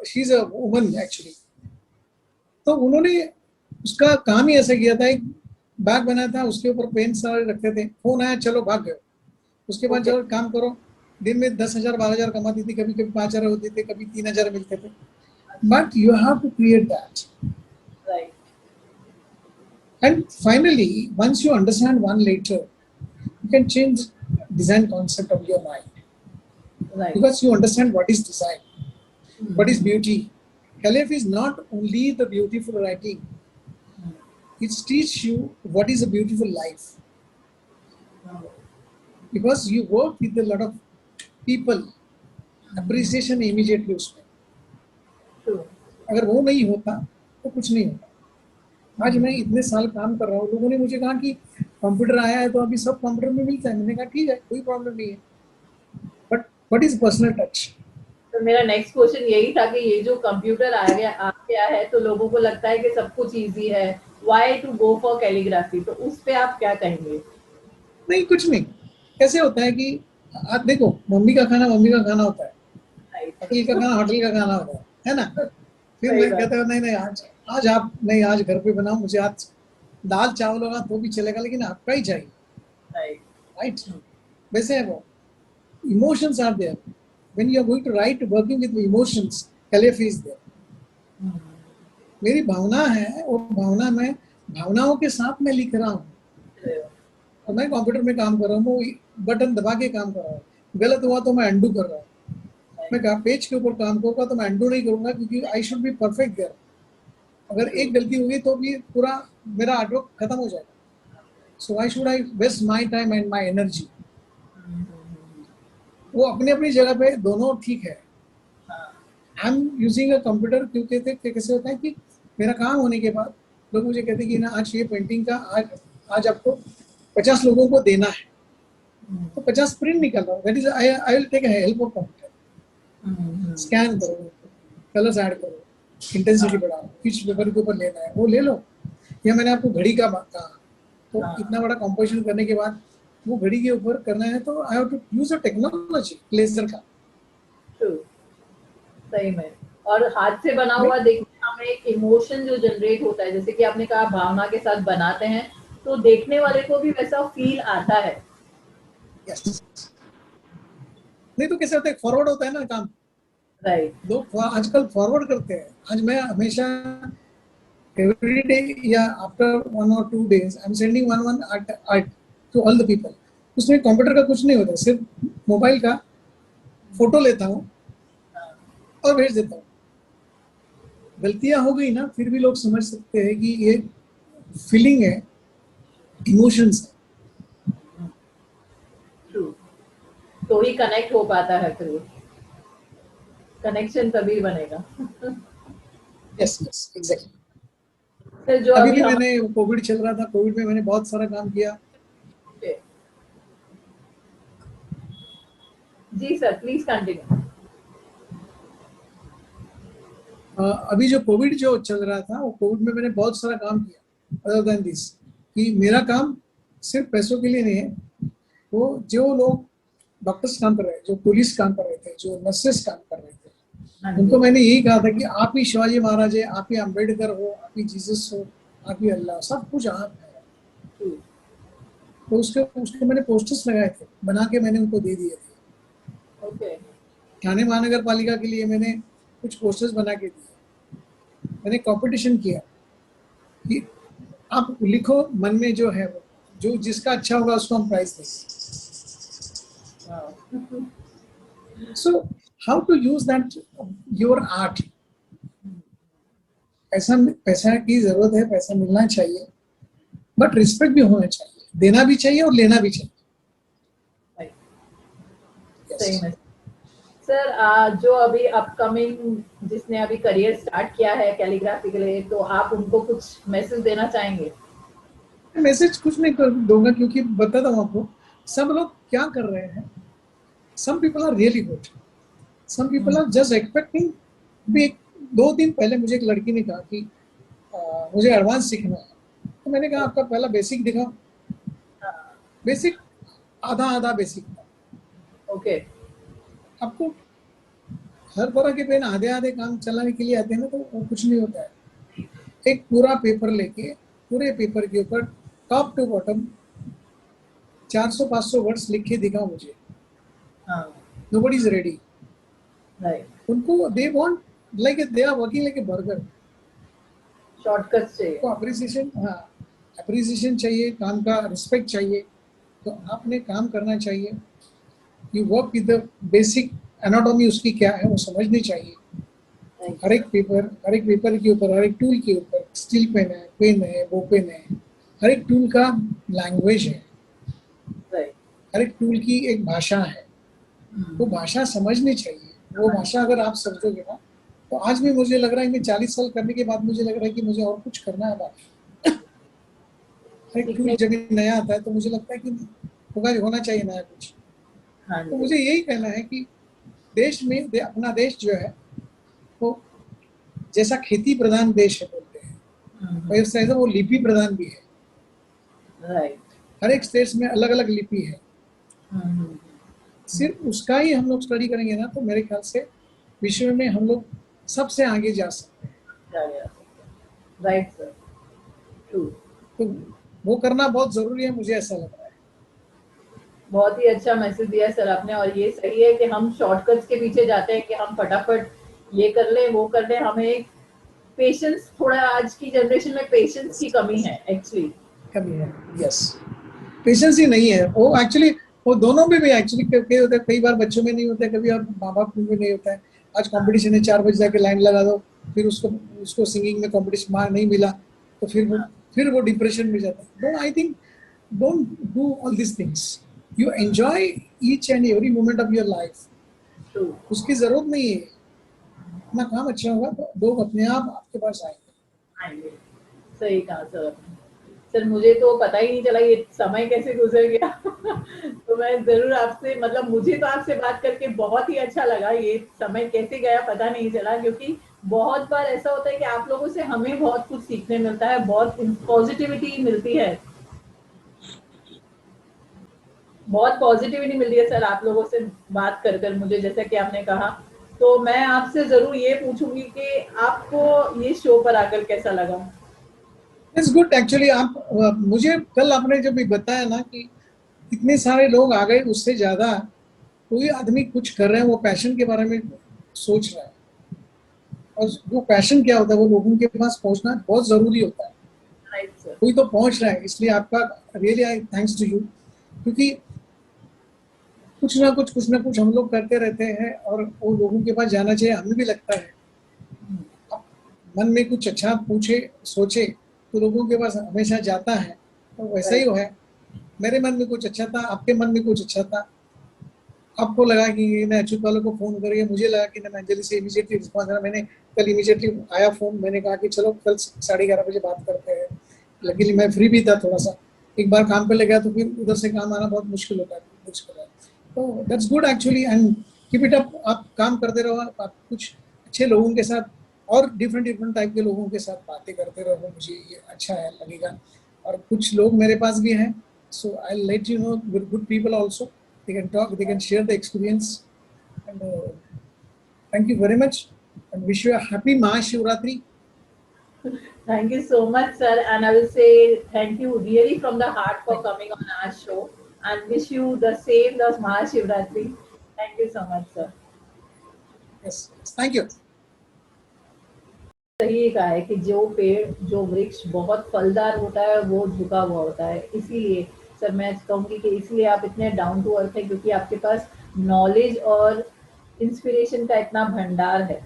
she is a woman actually. तो उन्होंने उसका काम ही ऐसा किया था, एक बैग बनाया था, उसके ऊपर पेन सारे रखते थे, फोन आया चलो भाग गए। उसके बाद ओके। चलो काम करो, दिन में 10,000 12,000 कमाती थी, कभी कभी 5,000 होते थे, कभी 3,000 मिलते थे। But you have to create that. Right. And finally, once you understand one letter, you can change design concept of your mind, right. because you understand what is design, what is beauty. Calligraphy is not only the beautiful writing; it teaches you what is a beautiful life, because you work with a lot of people. Appreciation immediately उसमें, true. अगर वो नहीं होता तो कुछ नहीं होता। आज मैं इतने साल काम कर रहा हूँ, लोगों ने मुझे कहा कि कंप्यूटर आया है तो अभी सब कंप्यूटर में मिलता है। मैंने कहा ठीक है, कोई प्रॉब्लम नहीं है, but what is personal touch? तो मेरा नेक्स्ट क्वेश्चन यही था कि ये जो कंप्यूटर आ गया है तो लोगों को लगता है कि सब कुछ इजी है, why to go for calligraphy, तो उस पे आप क्या कहेंगे। नहीं, कुछ नहीं। कैसे होता है कि आप देखो, मम्मी का खाना मम्मी का खाना होता है, राइट। होटल का खाना होटल का खाना होता है ना? फिर सही मैं बात। कहता हूँ नहीं नहीं, आज आज आप नहीं, आज घर पे बनाओ, मुझे आज दाल चावल होगा तो भी चलेगा, लेकिन आपका ही चाहिए, राइट। राइट? वैसे है वो, emotions are there. When you are going to write working with emotions, calligraphy is there. मेरी भावना है और भावना में, भावनाओं के साथ मैं लिख रहा हूँ। और मैं कंप्यूटर में काम कर रहा हूँ, वो बटन दबा के काम कर रहा हूँ, गलत हुआ तो मैं अंडू कर रहा हूँ। मैं पेज के ऊपर काम करूंगा तो मैं अंडू नहीं करूंगा, क्योंकि I should be perfect there. अगर एक गलती होगी तो भी पूरा मेरा आर्टवर्क खत्म हो जाएगा। So why should I waste my time and my energy. वो अपनी अपनी जगह पे दोनों ठीक है। I am using a computer क्योंकि कैसे होता है कि मेरा काम होने के बाद लोग मुझे कहते हैं कि ना आज ये पेंटिंग का आज आपको 50 लोगों को देना है, तो 50 प्रिंट निकल रहा है। That is I will take help of computer. Scan करो, कलर्स ऐड करो, इंटेंसिटी बढ़ाओ, किस पेपर के ऊपर लेना है वो ले लो। या मैंने आपको घड़ी का बात कहा, तो इतना बड़ा कंपोजिशन करने के बाद वो घड़ी के ऊपर करना है तो I have to use a technology, laser का। सही में। और हाथ से बना हुआ देखने हमें एक इमोशन जो जनरेट होता है, जैसे कि आपने कहा भावना के साथ बनाते हैं, तो देखने वाले को भी वैसा फील आता है। yes. नहीं तो कैसे होता है, फॉरवर्ड होता है ना काम। राइट। लोग आजकल फॉरवर्ड करते हैं। आज मैं हमेशा every day या after 1 or 2 days I'm sending one art to all the people। उसमें कंप्यूटर का कुछ नहीं होता, सिर्फ मोबाइल का फोटो लेता हूँ और भेज देता हूँ। गलतियां हो गई ना, फिर भी लोग समझ सकते हैं कि ये फीलिंग है, इमोशंस है। ट्रू। तो ही कनेक्ट हो पाता है, फिर कनेक्शन तभी बनेगा। Yes yes exactly. फिर जो अभी भी मैंने कोविड चल रहा था, कोविड में मैंने बहुत सारा काम किया। जी सर, प्लीज कंटिन्यू। अभी जो कोविड जो चल रहा था, वो कोविड में मैंने बहुत सारा काम किया अदर देन दिस, कि मेरा काम सिर्फ पैसों के लिए नहीं है। वो जो लोग डॉक्टर्स काम कर रहे हैं, जो पुलिस काम कर रहे थे, जो नर्सेस काम कर रहे थे, उनको मैंने यही कहा था कि आप ही शिवाजी महाराज है, आप ही अम्बेडकर हो, आप ही जीसस हो, आप ही अल्लाह, सब कुछ आप है। तो उसके मैंने पोस्टर्स लगाए थे, बना के मैंने उनको दे दिए थे। ओके। ठाणे महानगर पालिका के लिए मैंने कुछ पोस्टर्स बना के दिए। मैंने कंपटीशन किया कि आप लिखो मन में जो है, वो जो जिसका अच्छा होगा उसको हम प्राइज देंगे। So how to use that your art? पैसा की जरूरत है, पैसा मिलना चाहिए, बट रिस्पेक्ट भी होना चाहिए, देना भी चाहिए और लेना भी चाहिए। सही में। सर, जो अभी अपकमिंग जिसने अभी करियर स्टार्ट किया है कैलीग्राफी के लिए, तो आप उनको कुछ मैसेज देना चाहेंगे? मैसेज कुछ नहीं कर दूंगा, क्योंकि बताता हूँ आपको सब लोग क्या कर रहे हैं। Some people are really good, some people are just expecting. भी 2 दिन पहले मुझे एक लड़की ने कहा कि मुझे एडवांस सीखना है, तो मैंने कहा आपका पहला बेसिक दिखाओ। बेसिक आधा आधा बेसिक था। ओके। आपको हर तरह के पेन आधे आधे काम चलाने के लिए आते हैं ना, तो वो कुछ नहीं होता है। एक पूरा पेपर लेके, पूरे पेपर के ऊपर टॉप टू बॉटम 400-500 वर्ड्स लिख के दिखाओ मुझे। Nobody is ready. उनको they want like they are working like a burger. Shortcuts चाहिए। तो अप्रिसिएशन, हाँ अप्रिसिएशन चाहिए, काम का रिस्पेक्ट चाहिए। तो आपने काम करना चाहिए। You work with the basic anatomy, उसकी क्या है वो समझनी चाहिए। हर एक पेपर के ऊपर, हर एक टूल के ऊपर, स्टील पेन है, वो पेन है, हर एक टूल का लैंग्वेज है, हर एक टूल की एक भाषा है। वो भाषा समझनी चाहिए। वो भाषा अगर आप समझोगे ना, तो आज भी मुझे लग रहा है कि 40 साल करने के बाद मुझे लग रहा है कि मुझे और कुछ करना है बाकी। हर एक टूल जब नया आता है तो मुझे लगता है कि होना चाहिए नया कुछ। तो मुझे यही कहना है कि देश में अपना देश जो है वो जैसा खेती प्रधान देश है बोलते हैं, वैसे वो लिपि प्रधान भी है। हर एक स्टेट में अलग अलग लिपि है। सिर्फ उसका ही हम लोग स्टडी करेंगे ना, तो मेरे ख्याल से विश्व में हम लोग सबसे आगे जा सकते हैं। Right sir, true. तो वो करना बहुत जरूरी है, मुझे ऐसा लग रहा है। बहुत ही अच्छा मैसेज दिया सर आपने। और ये सही है कि हम शॉर्टकट्स के पीछे जाते हैं कि हम फटाफट ये कर ले वो कर ले। हमें पेशेंस, थोड़ा आज की जनरेशन में पेशेंस की कमी है एक्चुअली। कमी है, यस। पेशेंस ही नहीं है। वो एक्चुअली वो दोनों में भी एक्चुअली कई होता है, कई बार बच्चों में नहीं होता है, कभी और माँ बाप में भी नहीं होता है। आज कंपटीशन है, 4 बजे जाके लाइन लगा दो, फिर उसको उसको सिंगिंग में कंपटीशन मार्क नहीं मिला तो फिर वो डिप्रेशन में जाता है। Don't, I think don't do all this things, you enjoy each and every moment of your life. True. उसकी जरूरत नहीं है, अपना काम अच्छा होगा तो लोग अपने आप आपके पास आएंगे। आएंगे। सही कहा सर। सर मुझे तो पता ही नहीं चला ये समय कैसे गुजर गया। तो मैं जरूर आपसे, मतलब मुझे तो आपसे बात करके बहुत ही अच्छा लगा, ये समय कैसे गया पता नहीं चला, क्योंकि बहुत बार ऐसा होता है कि आप लोगों से हमें बहुत कुछ सीखने मिलता है, बहुत पॉजिटिविटी मिलती है, बहुत पॉजिटिविटी मिलती है सर आप लोगों से बात कर कर मुझे, जैसा कि आपने कहा। तो मैं आपसे जरूर ये पूछूंगी कि आपको ये शो पर आकर कैसा लगा। It's good actually. आप मुझे कल आपने जब भी बताया ना कि इतने सारे लोग आ गए, उससे ज्यादा कोई आदमी कुछ कर रहे हैं, वो पैशन के बारे में सोच रहा है, और वो पैशन क्या होता है वो लोगों के पास पहुंचना बहुत जरूरी होता है। Right sir. कोई तो पहुंच रहा है, इसलिए आपका really I thanks to you, क्योंकि कुछ ना कुछ हम लोग करते रहते हैं और वो लोगों के पास जाना चाहिए, हमें भी लगता है। आप मन में कुछ अच्छा पूछे सोचे तो लोगों के पास हमेशा जाता है, तो वैसा ही राइट। है। मेरे मन में कुछ अच्छा था, आपके मन में कुछ अच्छा था, आपको लगा कि मैं अच्युत वालों को फोन करिए, मुझे लगा कि मैं अंजलि से इमीडिएटली रिस्पॉन्स करा। मैंने कल इमीडिएटली आया फोन, मैंने कहा कि चलो कल 11:30 बजे बात करते हैं। लकीली मैं फ्री भी था थोड़ा सा, एक बार काम पे लग गया तो फिर उधर से काम आना बहुत मुश्किल होता है, मुश्किल है। तो that's good actually, and keep it up. आप काम करते रहो, आप कुछ अच्छे लोगों के साथ और डिफरेंट डिफरेंट टाइप के लोगों के साथ बातें करते रहो, मुझे ये अच्छा है लगेगा। और कुछ लोग मेरे पास भी हैं, so I let you know with good people also, they can talk, they can share the experience, and thank you very much and wish you a happy Mahashivratri. Thank you so much, sir. And I will say thank you really from the heart for Thank you. coming on our show, and wish you the same, the Mahashivratri. Thank you so much, sir. Yes, yes, thank you. सही कहा है कि जो पेड़, जो वृक्ष बहुत फलदार होता है वो झुका हुआ होता है। इसीलिए सर मैं कहूँगी कि इसलिए आप इतने डाउन टू अर्थ हैं, क्योंकि आपके पास नॉलेज और इंस्पिरेशन का इतना भंडार है।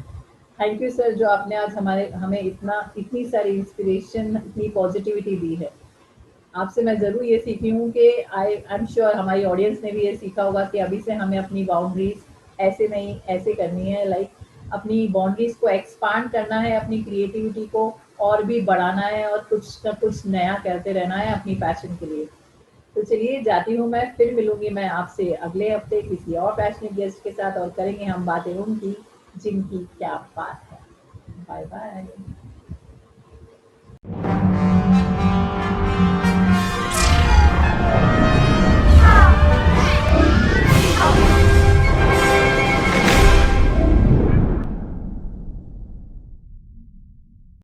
थैंक यू सर, जो आपने आज हमारे हमें इतनी सारी इंस्पिरेशन, इतनी पॉजिटिविटी दी है। आपसे मैं ज़रूर ये सीखी हूँ कि आई एम श्योर हमारी ऑडियंस ने भी ये सीखा होगा कि अभी से हमें अपनी बाउंड्रीज ऐसे नहीं ऐसे करनी है, लाइक अपनी बाउंड्रीज को एक्सपांड करना है, अपनी क्रिएटिविटी को और भी बढ़ाना है, और कुछ ना कुछ नया करते रहना है अपनी पैशन के लिए। तो चलिए जाती हूँ मैं, फिर मिलूंगी मैं आपसे अगले हफ्ते किसी और पैशनेट गेस्ट के साथ, और करेंगे हम बातें उनकी जिनकी क्या बात है। Bye bye.